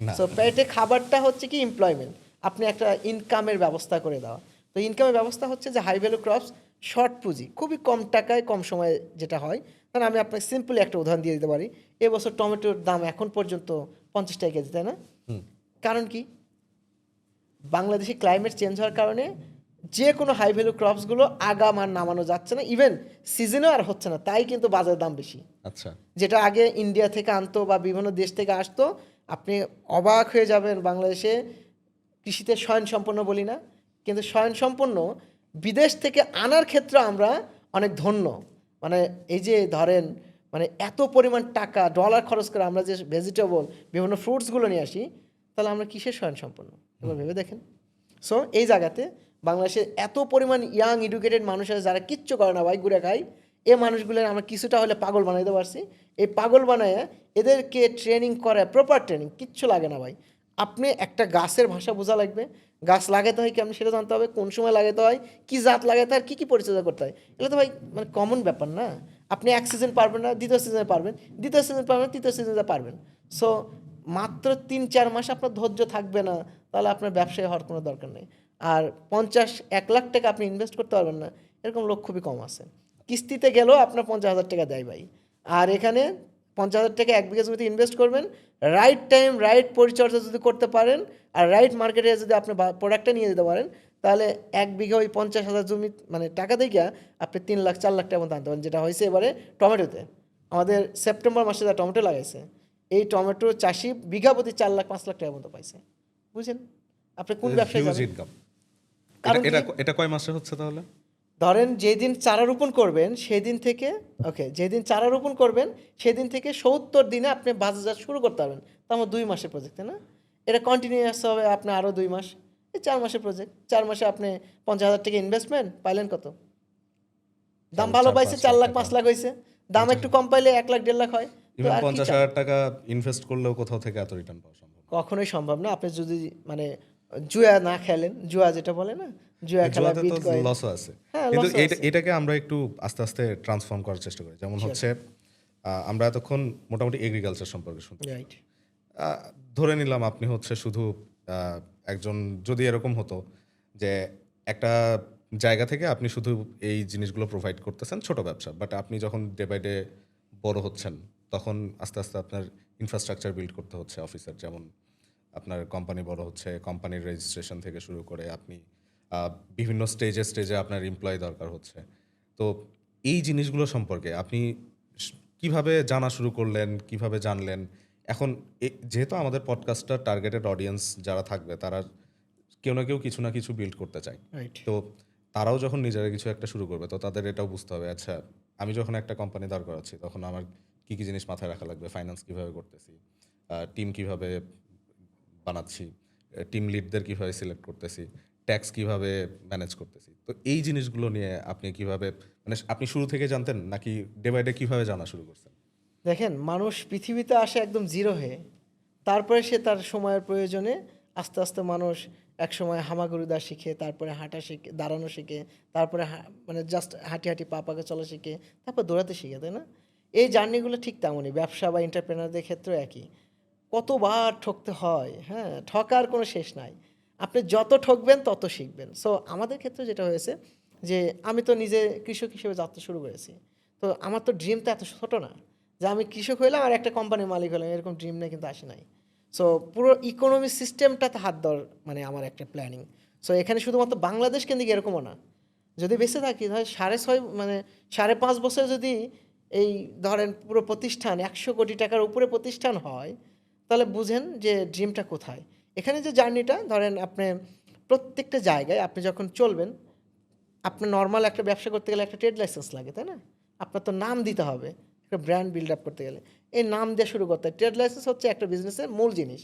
না। সো পেটে খাবারটা হচ্ছে কি এমপ্লয়মেন্ট, আপনি একটা ইনকামের ব্যবস্থা করে দেওয়া। তো ইনকামের ব্যবস্থা হচ্ছে যে হাই ভ্যালু ক্রপস, শর্ট পুঁজি, খুবই কম টাকায় কম সময়ে যেটা হয়। কারণ আমি আপনাকে সিম্পলি একটা উদাহরণ দিয়ে দিতে পারি। এবছর টমেটোর দাম এখন পর্যন্ত 50 টাকা কেজি, তাই না? হুম। কারণ কি? বাংলাদেশে ক্লাইমেট চেঞ্জ হওয়ার কারণে যে কোনো হাই ভ্যালু ক্রপসগুলো আগাম আর নামানো যাচ্ছে না, ইভেন সিজনেও আর হচ্ছে না, তাই কিন্তু বাজারের দাম বেশি। আচ্ছা। যেটা আগে ইন্ডিয়া থেকে আনতো বা বিভিন্ন দেশ থেকে আসতো, আপনি অবাক হয়ে যাবেন, বাংলাদেশে কৃষিতে স্বয়ংসম্পন্ন বলি না, কিন্তু স্বয়ংসম্পন্ন বিদেশ থেকে আনার ক্ষেত্রে আমরা অনেক ধন্য। মানে এই যে ধরেন, মানে এত পরিমাণ টাকা ডলার খরচ করে আমরা যে ভেজিটেবল বিভিন্ন ফ্রুটসগুলো নিয়ে আসি, তাহলে আমরা কিসের স্বয়ংসম্পন্ন এবার ভেবে দেখেন। সো এই জায়গাতে বাংলাদেশে এত পরিমাণ ইয়াং এডুকেটেড মানুষ আছে যারা কিচ্ছু করে না ভাই, ঘুরে খায়, এই মানুষগুলো আমরা কিছুটা হলে পাগল বানাইতে পারছি। এই পাগল বানায় এদেরকে ট্রেনিং করে, প্রপার ট্রেনিং, কিচ্ছু লাগে না ভাই। আপনি একটা গাছের ভাষা বোঝা লাগবে, গাছ লাগাতে হয় কেমন সেটা জানতে হবে, কোন সময় লাগাতে হয়, কি জাত লাগাতে হয়, কী কী পরিচর্যা করতে হয়, এগুলো তো ভাই মানে কমন ব্যাপার না। আপনি এক সিজন পারবেন না, দ্বিতীয় সিজনে পারবেন, দ্বিতীয় সিজন পারবেন, তৃতীয় সিজনে পারবেন। সো মাত্র 3-4 মাস আপনার ধৈর্য থাকবে না, তাহলে আপনার ব্যবসায়ী হওয়ার কোনো দরকার নেই। আর 50-1 লাখ টাকা আপনি ইনভেস্ট করতে পারবেন না, এরকম লোক খুবই কম আছে। কিস্তিতে গেলেও আপনার 50,000 টাকা দেয় ভাই। আর এখানে 50,000 টাকা 1 বিঘা জমিতে ইনভেস্ট করবেন, রাইট টাইম রাইট পরিচর্যা যদি করতে পারেন, আর রাইট মার্কেটে যদি আপনি প্রোডাক্টটা নিয়ে যেতে পারেন, তাহলে 1 বিঘা ওই 50,000 জমি মানে টাকা দিয়ে আপনি 3 লাখ 4 লাখ টাকা মতো আনতে পারেন, যেটা হয়েছে এবারে টমেটোতে। আমাদের সেপ্টেম্বর মাসে যা টমেটো লাগাইছে, এই টমেটো চাষি বিঘা প্রতি 4 লাখ 5 লাখ টাকা মতো পাইছে। বুঝছেন? আপনি কোন ব্যবসায় হিউজ যাবেন? ইনকাম। কারণ এটা কি? এটা কয় মাসে হচ্ছে তাহলে? ধরেন যেদিন চারা রোপণ করবেন সেদিন থেকে, ওকে, যেদিন চারা রোপণ করবেন সেদিন থেকে 70 দিনে আপনি বাজারজাত শুরু করতে পারবেন। তো আমার 2 মাসের প্রজেক্ট, তাই না? এটা কন্টিনিউয়াস হবে আপনার আরও 2 মাস, এই 4 মাসের প্রজেক্ট। 4 মাসে আপনি 50,000 টাকা ইনভেস্টমেন্ট পাইলেন কত? দাম ভালো পাইছে, 4 লাখ 5 লাখ হয়েছে। দাম একটু কম পাইলে 1 লাখ 1.5 লাখ হয়। তো ইভেন আর কি চান? 50,000 টাকা ইনভেস্ট করলেও কোথাও থেকে এত রিটার্ন পাওয়া সম্ভব না। কখনোই সম্ভব না। আপনি যদি মানে জুয়া না খেলেন, জুয়া যেটা বলে না? জুয়া খেলা, জুয়াতে তো বিটকয়েন। লসও আছে। হ্যাঁ, কিন্তু লসও আছে। এটাকে আমরা একটু আস্তে আস্তে ট্রান্সফর্ম করার চেষ্টা করি। যেমন শিওর। হচ্ছে আমরা এতক্ষণ মোটামুটি এগ্রিকালচার সম্পর্কে শুনছি। রাইট। আহ, ধরে নিলাম আপনি হচ্ছে শুধু আহ, একজন, যদি এরকম হতো যে একটা জায়গা থেকে আপনি শুধু এই জিনিসগুলো প্রোভাইড করতেছেন, ছোট ব্যবসা, বাট আপনি যখন ডে বাই ডে বড় হচ্ছেন তখন আস্তে আস্তে আপনার ইনফ্রাস্ট্রাকচার বিল্ড করতে হচ্ছে অফিসের। যেমন আপনার কোম্পানি বড় হচ্ছে, কোম্পানির রেজিস্ট্রেশন থেকে শুরু করে আপনি আহ, বিভিন্ন স্টেজে স্টেজে আপনার এমপ্লয়ি দরকার হচ্ছে। তো এই জিনিসগুলো সম্পর্কে আপনি কিভাবে জানা শুরু করলেন, কিভাবে জানলেন? এখন যেহেতু আমাদের পডকাস্টটা টার্গেটেড অডিয়েন্স যারা থাকবে তারা কেউ না কেউ কিছু না কিছু বিল্ড করতে চায়। রাইট। তো তারাও যখন নিজেরা কিছু একটা শুরু করবে তো তাদের এটাও বুঝতে হবে, আচ্ছা আমি যখন একটা কোম্পানি দাঁড় করাচ্ছি তখন আমার কী কী জিনিস মাথায় রাখা লাগবে, ফাইন্যান্স কীভাবে করতেছি, টিম কীভাবে বানাচ্ছি, টিম লিডদের কীভাবে সিলেক্ট করতেছি, ট্যাক্স কীভাবে ম্যানেজ করতেছি। তো এই জিনিসগুলো নিয়ে আপনি কিভাবে, মানে আপনি শুরু থেকে জানতেন নাকি ডে বাই ডে কীভাবে জানা শুরু করছেন? দেখেন, মানুষ পৃথিবীতে আসে একদম জিরো হয়ে। তারপরে সে তার সময়ের প্রয়োজনে আস্তে আস্তে মানুষ একসময় হামাগুড়ি দেওয়া শিখে, তারপরে হাঁটা শিখে, দাঁড়ানো শিখে, তারপরে মানে জাস্ট হাঁটি হাঁটি পা পাকে চলা শিখে, তারপর দৌড়াতে শিখে, তাই না? এই জার্নিগুলো ঠিক তেমনই ব্যবসা বা এন্টারপ্রেনারদের ক্ষেত্রেও একই। কতবার ঠকতে হয়, হ্যাঁ? ঠকার কোনো শেষ নাই। আপনি যত ঠকবেন তত শিখবেন। সো আমাদের ক্ষেত্রে যেটা হয়েছে যে আমি তো নিজে কৃষক হিসেবে যাত্রা শুরু করেছি। তো আমার তো ড্রিম তো এত ছোট না যে আমি কৃষক হইলাম আর একটা কোম্পানির মালিক হলাম, এরকম ড্রিম নিয়ে কিন্তু আসি নাই। সো পুরো ইকোনমি সিস্টেমটাতে হাত দেওয়ার মানে আমার একটা প্ল্যানিং। সো এখানে শুধুমাত্র বাংলাদেশ কেন্দ্রিক এরকমও না। যদি বেঁচে থাকি ধর 6.5 মানে 5.5 বছর যদি এই ধরেন পুরো প্রতিষ্ঠান 100 কোটি টাকার উপরে প্রতিষ্ঠান হয়, তাহলে বুঝেন যে ড্রিমটা কোথায়। এখানে যে জার্নিটা ধরেন আপনি প্রত্যেকটা জায়গায় আপনি যখন চলবেন, আপনার নরমাল একটা ব্যবসা করতে গেলে একটা ট্রেড লাইসেন্স লাগে, তাই না? আপনার তো নাম দিতে হবে একটা ব্র্যান্ড বিল্ড আপ করতে গেলে। এই নাম দিয়ে শুরু করতে হয়। ট্রেড লাইসেন্স হচ্ছে একটা বিজনেসের মূল জিনিস।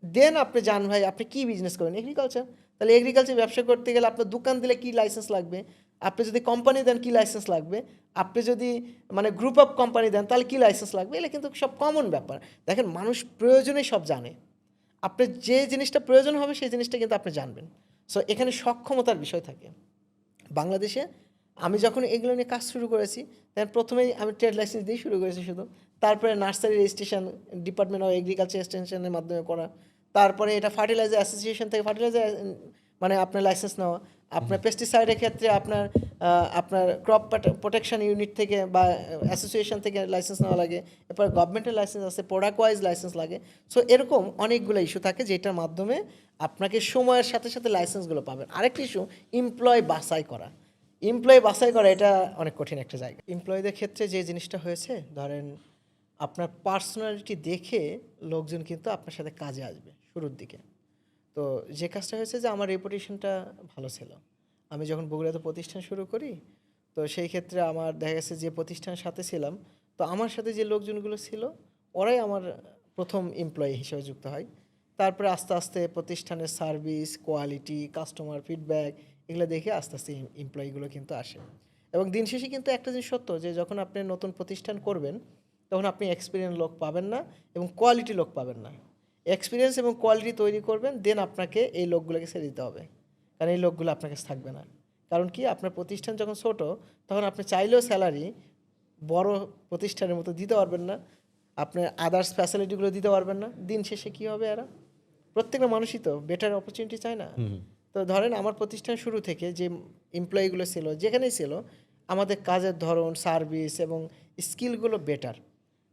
দেন আপনি জান ভাই আপনি কী বিজনেস করেন? এগ্রিকালচার। তাহলে এগ্রিকালচার ব্যবসা করতে গেলে আপনার দোকান দিলে কী লাইসেন্স লাগবে? আপনি যদি কোম্পানি দেন কী লাইসেন্স লাগবে? আপনি যদি মানে গ্রুপ অফ কোম্পানি দেন তাহলে কী লাইসেন্স লাগবে? এগুলো কিন্তু সব কমন ব্যাপার। দেখেন, মানুষ প্রয়োজনে সব জানে। আপনার যে জিনিসটা প্রয়োজন হবে সেই জিনিসটা কিন্তু আপনি জানবেন। সো এখানে সক্ষমতার বিষয় থাকে। বাংলাদেশে আমি যখন এগুলো নিয়ে কাজ শুরু করেছি, তখন প্রথমেই আমি ট্রেড লাইসেন্স দিয়েই শুরু করেছি শুধু। তারপরে nursery registration department of agriculture এক্সটেনশনের মাধ্যমে করা। তারপরে এটা ফার্টিলাইজার অ্যাসোসিয়েশন থেকে ফার্টিলাইজার মানে আপনার লাইসেন্স নেওয়া। আপনার পেস্টিসাইডের ক্ষেত্রে আপনার ক্রপ প্রোটেকশন ইউনিট থেকে বা অ্যাসোসিয়েশন থেকে লাইসেন্স নেওয়া লাগে। এরপর গভর্নমেন্টের লাইসেন্স আছে, প্রোডাক্ট ওয়াইজ লাইসেন্স লাগে। সো এরকম অনেকগুলো ইস্যু থাকে যেটার মাধ্যমে আপনাকে সময়ের সাথে সাথে লাইসেন্সগুলো পাবেন। আরেকটি ইস্যু এমপ্লয় বাছাই করা। এমপ্লয়ি বাছাই করা এটা অনেক কঠিন একটা জায়গা। এমপ্লয়ীদের ক্ষেত্রে যে জিনিসটা হয়েছে ধরেন আপনার পার্সোনালিটি দেখে লোকজন কিন্তু আপনার সাথে কাজে আসবে শুরুর দিকে। তো যে কাজটা হয়েছে যে আমার রেপুটেশনটা ভালো ছিল। আমি যখন বগুড়াতে প্রতিষ্ঠান শুরু করি, তো সেই ক্ষেত্রে আমার দেখা গেছে যে প্রতিষ্ঠানের সাথে ছিলাম, তো আমার সাথে যে লোকজনগুলো ছিল ওরাই আমার প্রথম এমপ্লয়ি হিসেবে যুক্ত হয়। তারপরে আস্তে আস্তে প্রতিষ্ঠানের সার্ভিস, কোয়ালিটি, কাস্টমার ফিডব্যাক এগুলো দেখে আস্তে আস্তে এমপ্লয়িগুলো কিন্তু আসে। এবং দিন শেষে কিন্তু একটা জিনিস সত্য যে যখন আপনি নতুন প্রতিষ্ঠান করবেন তখন আপনি এক্সপিরিয়েন্স লোক পাবেন না এবং কোয়ালিটি লোক পাবেন না। এক্সপিরিয়েন্স এবং কোয়ালিটি তৈরি করবেন, দেন আপনাকে এই লোকগুলোকে ছেড়ে দিতে হবে, কারণ এই লোকগুলো আপনার কাছে থাকবে না। কারণ কি, আপনার প্রতিষ্ঠান যখন ছোট তখন আপনি চাইলেও স্যালারি বড় প্রতিষ্ঠানের মতো দিতে পারবেন না, আপনার আদার্স ফ্যাসিলিটিগুলো দিতে পারবেন না। দিন শেষে কী হবে, এরা প্রত্যেকটা মানুষই তো বেটার অপরচুনিটি চায় না। তো ধরেন আমার প্রতিষ্ঠান শুরু থেকে যে এমপ্লয়িগুলো ছিল যেখানেই ছিল, আমাদের কাজের ধরন, সার্ভিস এবং স্কিলগুলো বেটার।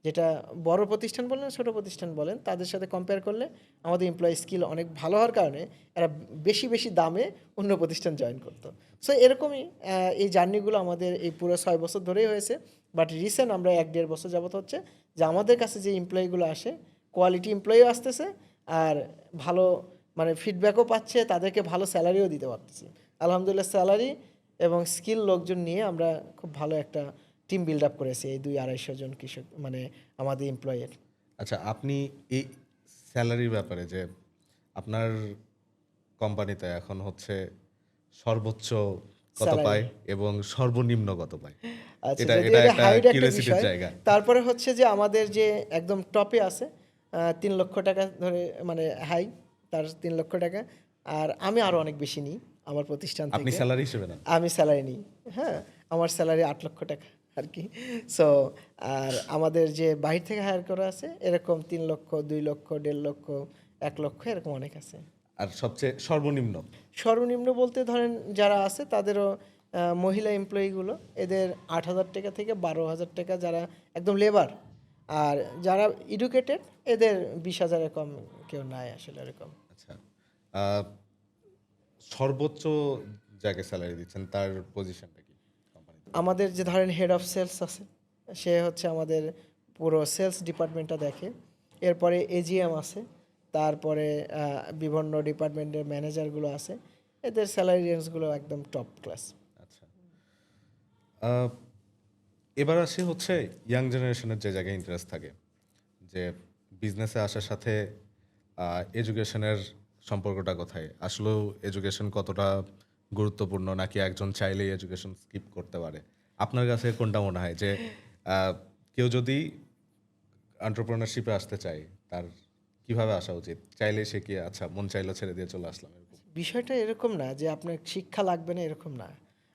যেটা বড় প্রতিষ্ঠান বলেন ছোট প্রতিষ্ঠান বলেন তাদের সাথে কম্পেয়ার করলে আমাদের এমপ্লয়ি স্কিল অনেক ভালো হওয়ার কারণে এরা বেশি বেশি দামে অন্য প্রতিষ্ঠান জয়েন করতো। সো এরকমই এই জার্নিগুলো আমাদের এই পুরো 6 বছর ধরেই হয়েছে। বাট রিসেন্ট আমরা 1-1.5 বছর যাবত হচ্ছে যে আমাদের কাছে যে এমপ্লয়িগুলো আসে, কোয়ালিটি এমপ্লয়িও আসতেছে আর ভালো মানে ফিডব্যাকও পাচ্ছে, তাদেরকে ভালো স্যালারিও দিতে পারতেছি। আলহামদুলিল্লাহ, স্যালারি এবং স্কিল লোকজন নিয়ে আমরা খুব ভালো একটা টিম বিল্ড আপ করেছি এই 200-250 জন কৃষক মানে আমাদের এমপ্লয়ের। আচ্ছা, আপনি এই স্যালারির ব্যাপারে যে আপনার কোম্পানিতে এখন হচ্ছে সর্বোচ্চ কত স্যালারি পায় এবং সর্বনিম্ন কত পায়? আচ্ছা, এটা যদি এটা এটা একটা হাইড একটা কিউরিওসিটির বিষয়, জায়গা। তারপরে হচ্ছে যে আমাদের যে একদম টপে আছে 3 লক্ষ টাকা ধরে, মানে হাই, তার 3 লক্ষ টাকা। আর আমি আরো অনেক বেশি নিই আমার প্রতিষ্ঠান আপনি থেকে। স্যালারি হিসেবে না? আমি স্যালারি নিই, হ্যাঁ। আমার স্যালারি 8 লক্ষ টাকা আর কি। সো আর আমাদের যে বাহির থেকে হায়ার করা আছে এরকম 3 লক্ষ, 2 লক্ষ, 1.5 লক্ষ, 1 লক্ষ, এরকম অনেক আছে। আর সবচেয়ে সর্বনিম্ন? সর্বনিম্ন বলতে ধরেন যারা আছে তাদেরও মহিলা এমপ্লয়িগুলো, এদের 8,000 টাকা থেকে 12,000 টাকা, যারা একদম লেবার। আর যারা এডুকেটেড এদের 20,000-এর কম কেউ নাই আসলে এরকম। আচ্ছা, আহ, সর্বোচ্চ যাকে স্যালারি দিচ্ছেন তার পজিশনটা কি কোম্পানিতে? আমাদের যে ধরেন হেড অফ সেলস আছে, সে হচ্ছে আমাদের পুরো সেলস ডিপার্টমেন্টটা দেখে। এরপরে এজিএম আছে, তারপরে বিভিন্ন ডিপার্টমেন্টের ম্যানেজারগুলো আছে। এদের স্যালারি রেঞ্জগুলো একদম টপ ক্লাস। আচ্ছা, আহ, এবার আসি হচ্ছে ইয়াং জেনারেশনের যে জায়গায় ইন্টারেস্ট থাকে, যে বিজনেসে আসার সাথে এডুকেশনের সম্পর্কটা কোথায়? আসলেও এডুকেশন কতটা গুরুত্বপূর্ণ, নাকি একজন চাইলেই এডুকেশন স্কিপ করতে পারে? আপনার কাছে কোনটা মনে হয় যে আহ, কেউ যদি এন্টারপ্রেনারশিপে আসতে চায় তার কিভাবে আসা উচিত? চাইলে সে কি আচ্ছা মন চাইলো ছেড়ে দিয়ে চলে আসলাম এরকম? বিষয়টা এরকম না যে আপনার শিক্ষা লাগবে না, এরকম না।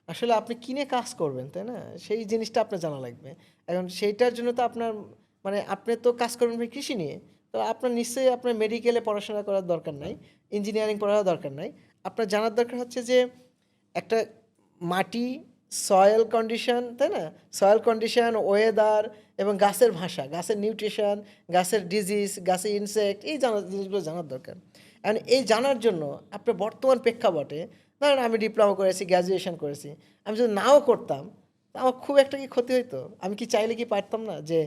আসলে আপনি কিনে কাজ করবেন, তাই না? সেই জিনিসটা আপনার জানা লাগবে। এখন সেইটার জন্য তো আপনার, মানে আপনি তো কাজ করবেন ভাই কৃষি নিয়ে, তো আপনার নিশ্চয়ই আপনার মেডিকেলে পড়াশোনা করার দরকার নাই, ইঞ্জিনিয়ারিং পড়ার দরকার নাই। আপনার জানার দরকার হচ্ছে যে একটা মাটি, সয়েল কন্ডিশন, তাই না? সয়েল কন্ডিশন, ওয়েদার, এবং গাছের ভাষা, গাছের নিউট্রিশন, গাছের ডিজিজ, গাছের ইনসেক্ট, এই জিনিসগুলো জানার দরকার। এখন এই জানার জন্য আপনার বর্তমান প্রেক্ষাপটে, ধরেন আমি ডিপ্লোমা করেছি, গ্র্যাজুয়েশন করেছি, আমি যদি নাও করতাম তা আমার খুব একটা কি ক্ষতি হইতো? আমি কি চাইলে কি পারতাম না যে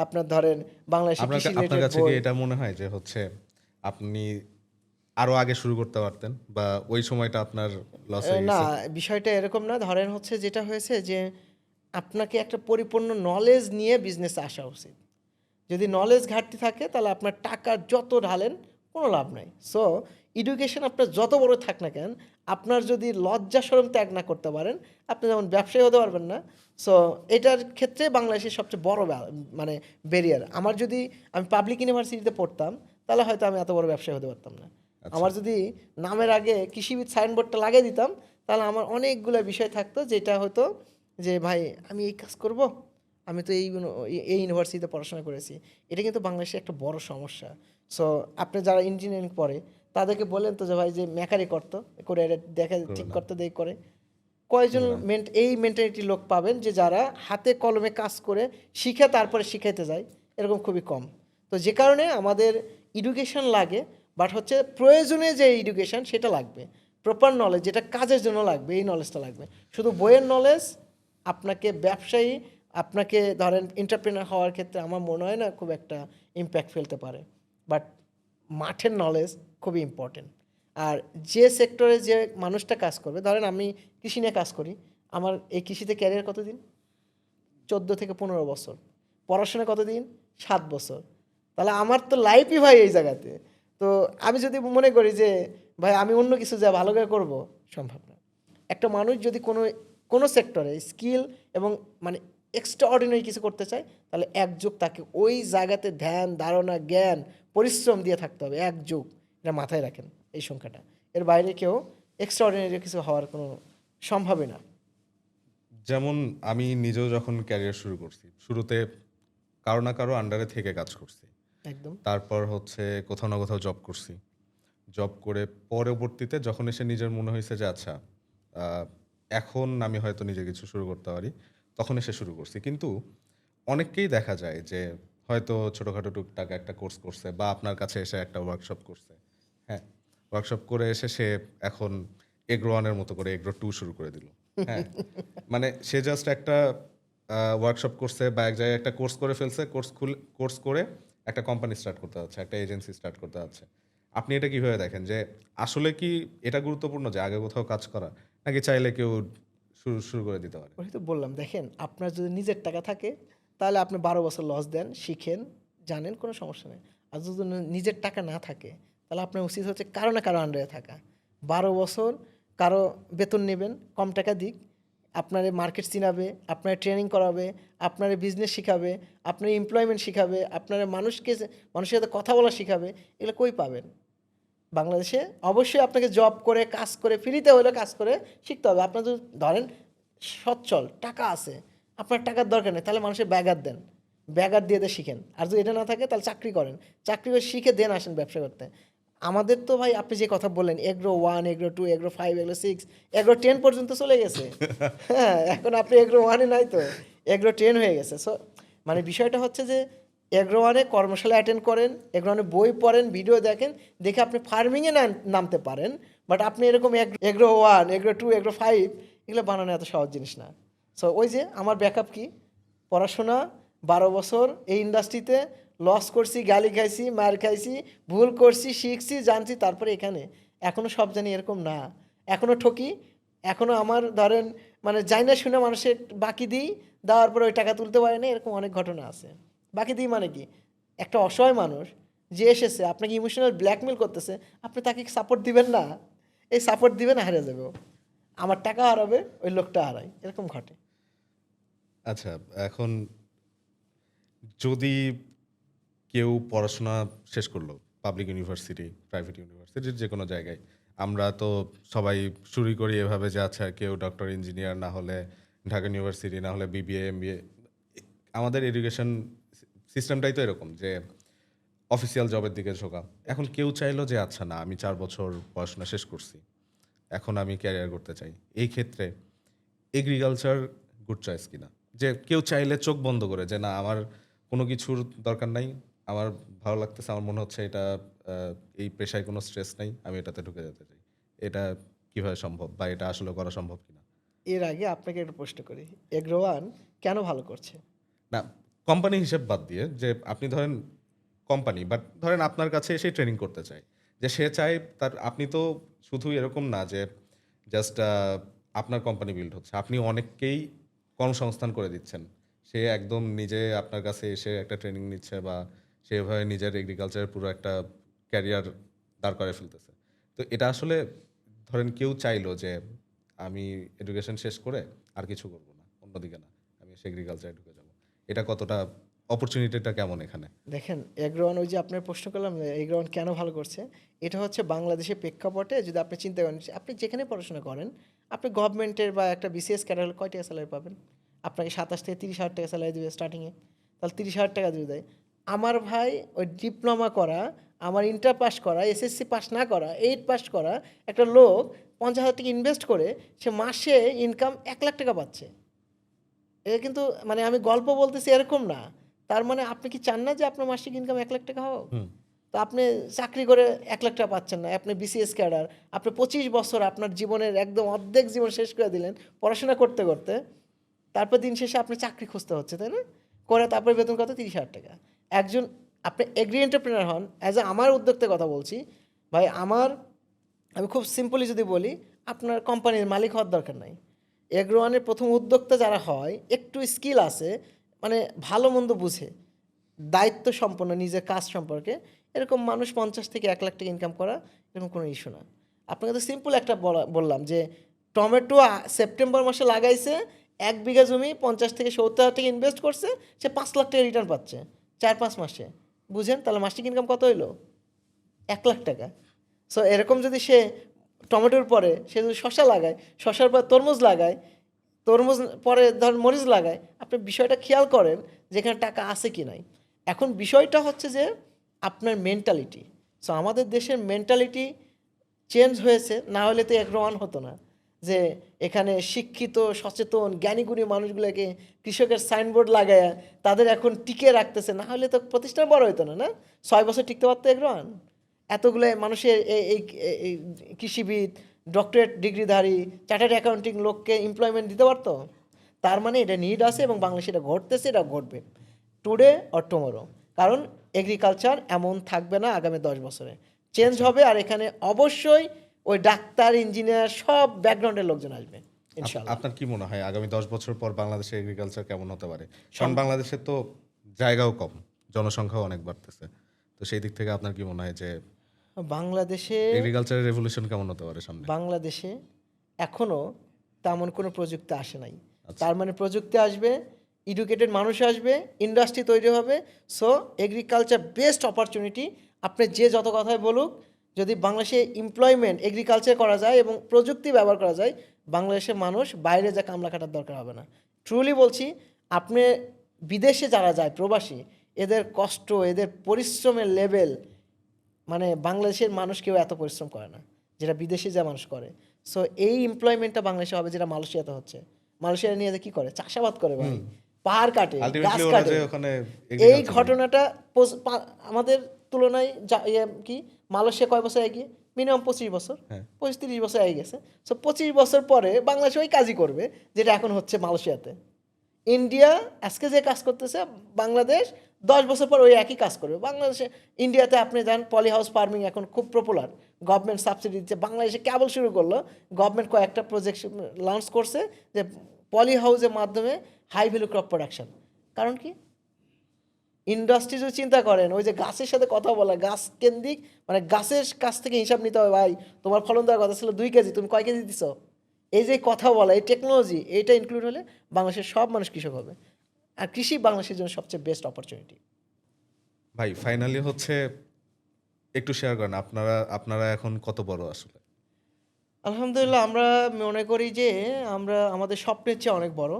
আপনার ধরেন বাংলাদেশে আপনার কৃষি আপনার রিলেটেড কাছে কি বই। এটা মনে হয় যে হচ্ছে আপনি আরো আগে শুরু করতে পারতেন, বা ওই সময়টা আপনার লস হয়ে না, গেছে? বিষয়টা এরকম না। ধরেন হচ্ছে যেটা হয়েছে যে আপনাকে একটা পরিপূর্ণ নলেজ নিয়ে বিজনেসে আসা উচিত। যদি নলেজ ঘাটতি থাকে তাহলে আপনার টাকা যত ঢালেন কোনো লাভ নাই। সো এডুকেশন আপনার যত বড় থাক না কেন, আপনার যদি লজ্জা শরম ত্যাগ না করতে পারেন, আপনি যেমন ব্যবসায়ী হতে পারবেন না। সো এটার ক্ষেত্রে বাংলাদেশের সবচেয়ে বড় মানে ব্যারিয়ার। আমার যদি, আমি পাবলিক ইউনিভার্সিটিতে পড়তাম তাহলে হয়তো আমি এত বড় ব্যবসায়ী হতে পারতাম না। আচ্ছা, আমার যদি নামের আগে কৃষিবিদ সাইনবোর্ডটা লাগিয়ে দিতাম তাহলে আমার অনেকগুলো বিষয় থাকতো, যেটা হতো যে ভাই আমি এই কাজ করব, আমি তো এই ইউনিভার্সিটিতে পড়াশোনা করেছি। এটা কিন্তু বাংলাদেশের একটা বড় সমস্যা। সো আপনি যারা ইঞ্জিনিয়ারিং পড়ে তাদেরকে বলেন তো যে ভাই যে মেকারি করতো, করে এটা দেখে করবে ঠিক না, করতে দেয় করে। কয়জন করবে না। এই মেন্টালিটির লোক পাবেন যে যারা হাতে কলমে কাজ করে শিখে তারপরে শিখাইতে যায়? এরকম খুবই কম। তো যে কারণে আমাদের এডুকেশন লাগে, বাট হচ্ছে প্রয়োজনে যে এডুকেশন সেটা লাগবে, প্রপার নলেজ যেটা কাজের জন্য লাগবে, এই নলেজটা লাগবে। শুধু বইয়ের নলেজ আপনাকে ব্যবসায়ী, আপনাকে ধরেন এন্টারপ্রেনার হওয়ার ক্ষেত্রে আমার মনে হয় না খুব একটা ইম্প্যাক্ট ফেলতে পারে। বাট মাঠের নলেজ খুবই ইম্পর্টেন্ট। আর যে সেক্টরে যে মানুষটা কাজ করবে, ধরেন আমি কৃষি নিয়ে কাজ করি, আমার এই কৃষিতে ক্যারিয়ার কতদিন? 14 থেকে 15 বছর। পড়াশোনা কতদিন? 7 বছর। তাহলে আমার তো লাইফই ভাই এই জায়গাতে। তো আমি যদি মনে করি যে ভাই আমি অন্য কিছু যা ভালো করে করবো, সম্ভব না। একটা মানুষ যদি কোনো কোনো সেক্টরে স্কিল এবং মানে এক্সট্রা অর্ডিনারি কিছু করতে চায়, তাহলে এক যুগ তাকে ওই জায়গাতে ধ্যান ধারণা জ্ঞান পরিশ্রম দিয়ে থাকতে হবে, এক যুগ। এটা মাথায় রাখেন এই সংখ্যাটা। এর বাইরে কেউ এক্সট্রা অর্ডিনারি কিছু হওয়ার কোনো সম্ভাবই না। যেমন আমি নিজেও যখন ক্যারিয়ার শুরু করছি, শুরুতে কারো না কারো আন্ডারে থেকে কাজ করছি। একদম। তারপর হচ্ছে কোথাও না কোথাও জব করছি। জব করে পরবর্তীতে যখন এসে নিজের মনে হয়েছে যে আচ্ছা, আহ, এখন আমি হয়তো নিজে কিছু শুরু করতে পারি, তখন এসে শুরু করছি। কিন্তু অনেককেই দেখা যায় যে হয়তো ছোটোখাটো টুকটাক একটা কোর্স করছে, বা আপনার কাছে এসে একটা ওয়ার্কশপ করছে। হ্যাঁ, ওয়ার্কশপ করে এসে সে এখন এগ্রো ওয়ানের মতো করে এগ্রো টু শুরু করে দিল। হ্যাঁ, মানে সে জাস্ট একটা ওয়ার্কশপ করছে বা এক জায়গায় একটা কোর্স করে ফেলছে, কোর্স করে একটা কোম্পানি স্টার্ট করতে যাচ্ছে, একটা এজেন্সি স্টার্ট করতে যাচ্ছে। আপনি এটা কিভাবে দেখেন যে আসলে কি এটা গুরুত্বপূর্ণ যে আগে কোথাও কাজ করা, নাকি চাইলে কেউ শুরু শুরু করে দিতে পারে? ওই তো বললাম, দেখেন আপনার যদি নিজের টাকা থাকে তাহলে আপনি 12 বছর লস দেন, শিখেন, জানেন, কোনো সমস্যা নেই। আর যদি নিজের টাকা না থাকে তাহলে আপনার উচিত হচ্ছে কারো না কারো আন্ডারে থাকা। 12 বছর কারো বেতন নেবেন, কম টাকা দিক, আপনার মার্কেট চিনাবে, আপনার ট্রেনিং করাবে, আপনার বিজনেস শিখাবে, আপনার এমপ্লয়মেন্ট শিখাবে, আপনার মানুষের সাথে কথা বলা শিখাবে। এগুলো কই পাবেন? বাংলাদেশে অবশ্যই আপনাকে জব করে কাজ করে ফ্রিতে হলে কাজ করে শিখতে হবে। আপনার যদি ধরেন সচ্ছল টাকা আছে, আপনার টাকার দরকার নেই, তাহলে মানুষের ব্যাগার দেন, ব্যাগার দিয়ে শিখেন। আর যদি এটা না থাকে তাহলে চাকরি করেন, চাকরি করে শিখে দেন আসেন ব্যবসা করতে। আমাদের তো ভাই আপনি যে কথা বললেন agro 1, agro 2, agro 5, agro 6, agro 10 পর্যন্ত চলে গেছে। হ্যাঁ, এখন আপনি এগ্রো 1-এ নাই তো, এগ্রো 10 হয়ে গেছে। সো মানে বিষয়টা হচ্ছে যে এগ্রো 1-এ কর্মশালা অ্যাটেন্ড করেন, এগ্রো 1-এ বই পড়েন, ভিডিও দেখেন, দেখে আপনি ফার্মিংয়ে নামতে পারেন। বাট আপনি এরকম এগ্রো 1, এগ্রো 2, এগ্রো 5 এগুলো বানানো এত সহজ জিনিস না। সো ওই যে আমার ব্যাকআপ কি, পড়াশোনা 12 বছর এই ইন্ডাস্ট্রিতে লস করছি, গালি খাইছি, মার খাইছি, ভুল করছি, শিখছি, জানছি, তারপরে এখানে এখনও সব জানি এরকম না, এখনও ঠকি, এখনও আমার ধরেন মানে যাই না শুনে মানুষের বাকি দিই, দেওয়ার পরে ওই টাকা তুলতে পারে না, এরকম অনেক ঘটনা আছে। বাকি দিই মানে কি, একটা অসহায় মানুষ যে এসেছে আপনাকে ইমোশনাল ব্ল্যাকমেল করতেছে, আপনি তাকে সাপোর্ট দিবেন না, এই সাপোর্ট দিবেন হারিয়ে যাবে ও। আমার টাকা হারাবে, ওই লোকটা হারায়, এরকম ঘটে। আচ্ছা, এখন যদি কেউ পড়াশোনা শেষ করলো পাবলিক ইউনিভার্সিটি, প্রাইভেট ইউনিভার্সিটির যে কোনো জায়গায়, আমরা তো সবাই শুরু করি এভাবে যে আচ্ছা কেউ ডক্টর, ইঞ্জিনিয়ার, না হলে ঢাকা ইউনিভার্সিটি, না হলে বিবিএ, এমবিএ। আমাদের এডুকেশন সিস্টেমটাই তো এরকম যে অফিসিয়াল জবের দিকে ঝোঁকা। এখন কেউ চাইলো যে আচ্ছা না, আমি 4 বছর পড়াশোনা শেষ করছি, এখন আমি ক্যারিয়ার করতে চাই, এই ক্ষেত্রে এগ্রিকালচার গুড চয়েস কিনা? যে কেউ চাইলে চোখ বন্ধ করে যে না, আমার কোনো কিছুর দরকার নাই, আমার ভালো লাগতেছে, আমার মনে হচ্ছে এটা এই পেশায় কোনো স্ট্রেস নাই, আমি এটাতে ঢুকে যেতে চাই, এটা কিভাবে সম্ভব, বা এটা আসলে করা সম্ভব কিনা? এর আগে আপনাকে একটা প্রশ্ন করি, এগ্রো 1 কেন ভালো করছে? না, কোম্পানি হিসেব বাদ দিয়ে, যে আপনি ধরেন কোম্পানি, বাট ধরেন আপনার কাছে এসে ট্রেনিং করতে চায়, যে সে চায় তার, আপনি তো শুধু এরকম না যে জাস্ট আপনার কোম্পানি বিল্ড হচ্ছে, আপনি অনেককেই কর্মসংস্থান করে দিচ্ছেন। সে একদম নিজে আপনার কাছে এসে একটা ট্রেনিং নিচ্ছে, বা সেভাবে নিজের এগ্রিকালচারের পুরো একটা ক্যারিয়ার দাঁড় করে ফেলতেছে। তো এটা আসলে ধরেন কেউ চাইলো যে আমি এডুকেশন শেষ করে আর কিছু করবো না, অন্যদিকে না, আমি এসে এগ্রিকালচারে ঢুকে যাবো, এটা কতটা, অপরচুনিটিটা কেমন এখানে? দেখেন এগ্রো 1 ওই যে আপনার প্রশ্ন করলাম এগ্রো 1 কেন ভালো করছে, এটা হচ্ছে বাংলাদেশের প্রেক্ষাপটে যদি আপনি চিন্তা করেন, আপনি যেখানে পড়াশোনা করেন, আপনি গভর্নমেন্টের বা একটা বিসিএস ক্যাডার হলে কয় টাকা স্যালারি পাবেন? আপনাকে 27 থেকে 30 হাজার টাকা স্যালারি দেবে স্টার্টিংয়ে, তাহলে 30 হাজার টাকা যদি দেয়। আমার ভাই ওই ডিপ্লোমা করা, আমার ইন্টার পাস করা, এসএসসি পাস না করা, 8 পাস করা একটা লোক 50,000 টাকা ইনভেস্ট করে সে মাসে ইনকাম 1 লাখ টাকা পাচ্ছে। এটা কিন্তু মানে আমি গল্প বলতেছি এরকম না। তার মানে আপনি কি চান না যে আপনার মাসিক ইনকাম 1 লাখ টাকা হোক? হুম। তো আপনি চাকরি করে 1 লাখ টাকা পাচ্ছেন না, আপনি বিসিএস ক্যাডার, আপনি 25 বছর আপনার জীবনের একদম অর্ধেক জীবন শেষ করে দিলেন পড়াশোনা করতে করতে, তারপর দিন শেষে আপনি চাকরি খুঁজতে হচ্ছে, তাই না? করে তারপরে বেতন কত? 30,000 টাকা। একজন আপনি এগ্রি এন্টারপ্রেনার হন, অ্যাজ এ আমার উদ্যোক্তার কথা বলছি ভাই, আমি খুব সিম্পলি যদি বলি, আপনার কোম্পানির মালিক হওয়ার দরকার নাই। এগ্রো 1-এর প্রথম উদ্যোক্তা যারা হয়, একটু স্কিল আছে, মানে ভালো মন্দ বুঝে, দায়িত্ব সম্পন্ন নিজের কাজ সম্পর্কে, এরকম মানুষ 50 থেকে 1 লাখ টাকা ইনকাম করা এরকম কোনো ইস্যু না। আপনাকে তো সিম্পল একটা বললাম যে টমেটো সেপ্টেম্বর মাসে লাগাইছে, 1 বিঘা জমি 50 থেকে 70 হাজার টাকা ইনভেস্ট করছে, সে 5 লাখ টাকা রিটার্ন পাচ্ছে 4-5 মাসে। বুঝেন তাহলে মাসিক ইনকাম কত হইলো? 1 লাখ টাকা। সো এরকম যদি সে টমেটোর পরে সে যদি শশা লাগায়, শশার পর তরমুজ লাগায়, তরমুজ পরে ধর মরিচ লাগায়, আপনি বিষয়টা খেয়াল করেন যেখানে টাকা আছে কি নাই। এখন বিষয়টা হচ্ছে যে আপনার মেন্টালিটি। সো আমাদের দেশের মেন্টালিটি চেঞ্জ হয়েছে, না হলে তো এগ্রো 1 হতো না। যে এখানে শিক্ষিত সচেতন জ্ঞানীগুণী মানুষগুলোকে কৃষকের সাইনবোর্ড লাগায় তাদের এখন টিকে রাখতেছে, না হলে তো প্রতিষ্ঠান বড় হতো না। 6 বছর টিকতে পারতো এগ্রো 1? এতগুলো মানুষের এই কৃষিবিদ, ডক্টরেট ডিগ্রিধারী, চার্টার্ড অ্যাকাউন্টিং লোককে এমপ্লয়মেন্ট দিতে পারতো? তার মানে এটা নিড আছে এবং বাংলাদেশে এটা ঘটতেছে, এটা ঘটবে টুডে অর টুমরো। কারণ এগ্রিকালচার এমন থাকবে না আগামী 10 বছরে, চেঞ্জ হবে। আর এখানে অবশ্যই ওই ডাক্তার, ইঞ্জিনিয়ার সব ব্যাকগ্রাউন্ডের লোকজন আসবে ইনশাআল্লাহ। আপনার কি মনে হয় আগামী 10 বছর পর বাংলাদেশের এগ্রিকালচার কেমন হতে পারে? কারণ বাংলাদেশে তো জায়গাও কম, জনসংখ্যাও অনেক বাড়তেছে, তো সেই দিক থেকে আপনার কি মনে হয় যে বাংলাদেশে এগ্রিকালচারের রেভলিউশন কেমন হতে পারে সামনে? বাংলাদেশে এখনও তেমন কোনো প্রযুক্তি আসে নাই। তার মানে প্রযুক্তি আসবে, এডুকেটেড মানুষ আসবে, ইন্ডাস্ট্রি তৈরি হবে। So agriculture best opportunity. আপনি যে যত কথাই বলুক, যদি বাংলাদেশে এমপ্লয়মেন্ট এগ্রিকালচার করা যায় এবং প্রযুক্তি ব্যবহার করা যায়, বাংলাদেশের মানুষ বাইরে যা কামলা খাটার দরকার হবে না। ট্রুলি বলছি, আপনি বিদেশে যারা যায় প্রবাসী, এদের কষ্ট, এদের পরিশ্রমের লেভেল, মানে বাংলাদেশের মানুষ কেউ এত পরিশ্রম করে না যেটা বিদেশে যা মানুষ করে। সো এই এমপ্লয়মেন্টটা বাংলাদেশে হবে যেটা মালয়েশিয়াতে হচ্ছে। মালয়েশিয়া নিয়ে কি করে? চাষাবাদ করে ভাই, পাহাড় কাটে, গাছ আলটিমেটলি ওরা কাটে। যে ওখানে এই ঘটনাটা আমাদের তুলনায় কি মালয়েশিয়া কয় বছর এগিয়ে? মিনিমাম 25 বছর, 25-30 বছর এগিয়ে গেছে। সো 25 বছর পরে বাংলাদেশ ওই কাজই করবে যেটা এখন হচ্ছে মালয়েশিয়াতে। ইন্ডিয়া আজকে যে কাজ করতেছে, বাংলাদেশ 10 বছর পর ওই একই কাজ করবে। বাংলাদেশে, ইন্ডিয়াতে আপনি যান, পলি হাউস ফার্মিং এখন খুব পপুলার, গভর্নমেন্ট সাবসিডি দিচ্ছে। বাংলাদেশে কেবল শুরু করলো, গভর্নমেন্ট কয়েকটা প্রজেক্ট লঞ্চ করছে যে পলি হাউসের মাধ্যমে হাই ভ্যালু ক্রপ প্রোডাকশন। কারণ কি? ইন্ডাস্ট্রি যদি চিন্তা করেন, ওই যে গাছের সাথে কথা বলা, গাছ কেন্দ্রিক, মানে গাছের কাছ থেকে হিসাব নিতে হবে, ভাই তোমার ফলন দেওয়ার কথা ছিল 2 কেজি, তুমি কয় কেজি দিছো? এই যে কথা বলা, এই টেকনোলজি, এইটা ইনক্লুড হলে বাংলাদেশের সব মানুষ কৃষক হবে। আর কৃষি বাংলাদেশের জন্য সবচেয়ে বেস্ট অপরচুনিটি। ভাই ফাইনালি হচ্ছে একটু শেয়ার করেন, আপনারা এখন কত বড় আসলে? আলহামদুলিল্লাহ, আমরা মনে করি যে আমরা আমাদের স্বপ্নের চেয়ে অনেক বড়।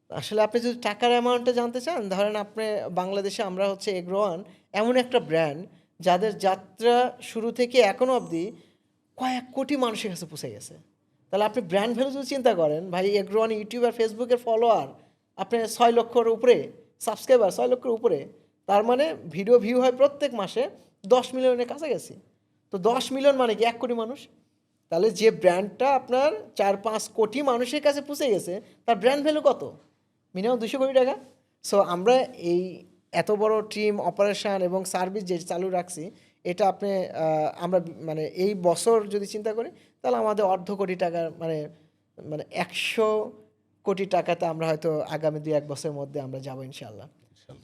আসলে আপনি যদি টাকার অ্যামাউন্টটা জানতে চান, ধরেন আপনি বাংলাদেশে, আমরা হচ্ছে এগ্রোয়ান এমন একটা ব্র্যান্ড যাদের যাত্রা শুরু থেকে এখনো অবধি কয়েক কোটি মানুষের কাছে পৌঁছে গেছে। তাহলে আপনি ব্র্যান্ড ভ্যালু যদি চিন্তা করেন, ভাই এগ্রোয়ান ইউটিউব আর ফেসবুকের ফলোয়ার আপনার 6 লক্ষর উপরে, সাবস্ক্রাইবার 6 লক্ষের উপরে। তার মানে ভিডিও ভিউ হয় প্রত্যেক মাসে 10 মিলিয়নের কাছাকাছি। তো 10 মিলিয়ন মানে কি 1 কোটি মানুষ। তাহলে যে ব্র্যান্ডটা আপনার 4-5 কোটি মানুষের কাছে পৌঁছে গেছে, তার ব্র্যান্ড ভ্যালু কত? মিনিমাম 200 কোটি টাকা। সো আমরা এই এত বড় টিম, অপারেশন এবং সার্ভিস যে চালু রাখছি, এটা আপনি আমরা মানে এই বছর যদি চিন্তা করি, তাহলে আমাদের অর্ধ কোটি টাকার মানে মানে 100 কোটি টাকাতে আমরা হয়তো আগামী 2-1 বছরের মধ্যে আমরা যাবো ইনশাল্লাহ।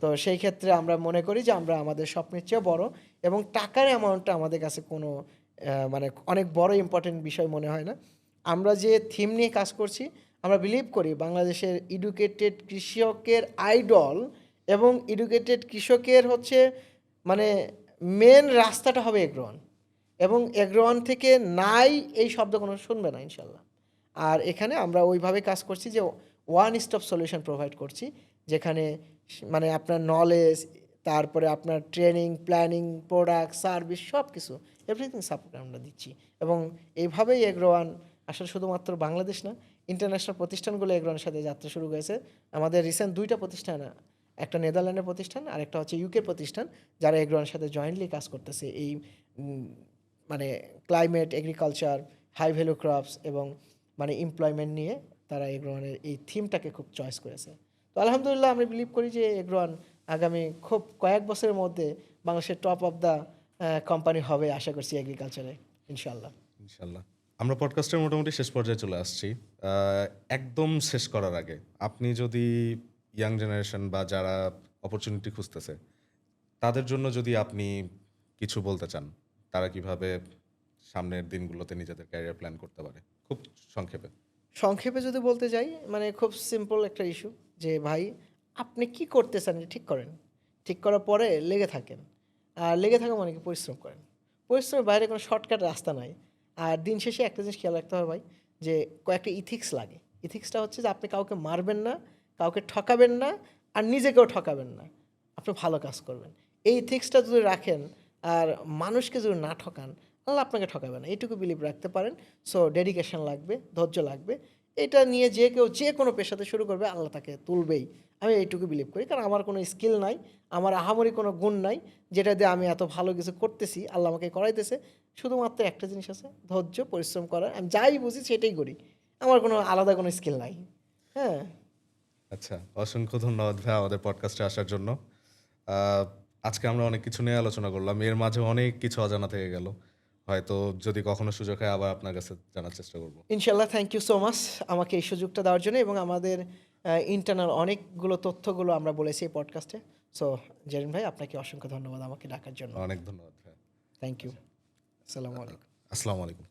তো সেই ক্ষেত্রে আমরা মনে করি যে আমরা আমাদের স্বপ্নের চেয়েও বড়, এবং টাকার অ্যামাউন্টটা আমাদের কাছে কোনো মানে অনেক বড় ইম্পর্টেন্ট বিষয় মনে হয় না। আমরা যে থিম নিয়ে কাজ করছি, আমরা বিলিভ করি বাংলাদেশের এডুকেটেড কৃষকের আইডল এবং এডুকেটেড কৃষকের হচ্ছে মানে মেন রাস্তাটা হবে এগ্রোয়ান, এবং এগ্রোয়ান থেকে নাই এই শব্দ কোনো শুনবে না ইনশাল্লাহ। আর এখানে আমরা ওইভাবে কাজ করছি যে ওয়ান স্টপ সলিউশন প্রোভাইড করছি, যেখানে মানে আপনার নলেজ, তারপরে আপনার ট্রেনিং, প্ল্যানিং, প্রোডাক্ট, সার্ভিস, সব কিছু এভরিথিং সাপোর্ট আমরা দিচ্ছি। এবং এইভাবেই এগ্রোয়ান আসলে শুধুমাত্র বাংলাদেশ না, ইন্টারন্যাশনাল প্রতিষ্ঠানগুলো এগ্রোয়ানের সাথে যাত্রা শুরু হয়েছে। আমাদের রিসেন্ট 2টা প্রতিষ্ঠান, একটা নেদারল্যান্ডের প্রতিষ্ঠান আর একটা হচ্ছে ইউকে প্রতিষ্ঠান, যারা এগ্রোয়ানের সাথে জয়েন্টলি কাজ করতেছে এই মানে climate, agriculture, high value crops এবং মানে এমপ্লয়মেন্ট নিয়ে তারা এগ্রোয়ানের এই থিমটাকে খুব চয়েস করেছে। তো আলহামদুলিল্লাহ, আমি বিলিভ করি যে এগ্রোয়ান আগামী খুব কয়েক বছরের মধ্যে বাংলাদেশের টপ অফ দ্য কোম্পানি হবে, আশা করছি এগ্রিকালচারে ইনশাল্লাহ। ইনশাল্লাহ। আমরা পডকাস্টের মোটামুটি শেষ পর্যায়ে চলে আসছি। একদম শেষ করার আগে আপনি যদি ইয়াং জেনারেশন বা যারা অপরচুনিটি খুঁজতেছে, তাদের জন্য যদি আপনি কিছু বলতে চান, তারা কিভাবে সামনের দিনগুলোতে নিজেদের ক্যারিয়ার প্ল্যান করতে পারে, খুব সংক্ষেপে? সংক্ষেপে যদি বলতে যাই, মানে খুব সিম্পল একটা ইস্যু, যে ভাই আপনি কি করতে চান ঠিক করেন, ঠিক করার পরে লেগে থাকেন। আর লেগে থাকা মানে কি, পরিশ্রম করেন। পরিশ্রমের বাইরে কোনো শর্টকাট রাস্তা নাই। আর দিন শেষে একটা জিনিস খেয়াল রাখতে হবে ভাই, যে কয়েকটা ইথিক্স লাগে। ইথিক্সটা হচ্ছে যে আপনি কাউকে মারবেন না, কাউকে ঠকাবেন না, আর নিজেকেও ঠকাবেন না, আপনি ভালো কাজ করবেন। এই ইথিক্সটা যদি রাখেন আর মানুষকে যদি না ঠকান, আল্লাহ আপনাকে ঠকাবে না, এইটুকু বিলিভ রাখতে পারেন। সো ডেডিকেশন লাগবে, ধৈর্য লাগবে। এটা নিয়ে যে কেউ যে কোনো পেশাতে শুরু করবে, আল্লাহ তাকে তুলবেই, আমি এইটুকু বিলিভ করি। কারণ আমার কোনো স্কিল নাই, আমার আহামরি কোনো গুণ নাই যেটা দিয়ে আমি এত ভালো কিছু করতেছি, আল্লাহ আমাকে করাইতেছে। শুধুমাত্র একটা জিনিস আছে, ধৈর্য, পরিশ্রম করা। আমি যাই বুঝি সেটাই করি, আমার কোনো আলাদা কোনো স্কিল নাই। হ্যাঁ, আচ্ছা, অসংখ্য ধন্যবাদ ভাই আমাদের পডকাস্টে আসার জন্য। আজকে আমরা অনেক কিছু নিয়ে আলোচনা করলাম, এর মাঝে অনেক কিছু অজানা থেকে গেল। হয়তো যদি কখনো সুযোগ হয় আবার আপনার কাছে জানার চেষ্টা করব। ইনশাল্লাহ। থ্যাংক ইউ সো মাচ আমাকে এই সুযোগটা দেওয়ার জন্য, এবং আমাদের ইন্টারনাল অনেকগুলো তথ্যগুলো আমরা বলেছি এই পডকাস্টে। সো জেরিন ভাই, আপনাকে অসংখ্য ধন্যবাদ আমাকে ডাকার জন্য। অনেক ধন্যবাদ ভাই। Thank you. আসসালামু আলাইকুম। আসসালামু আলাইকুম।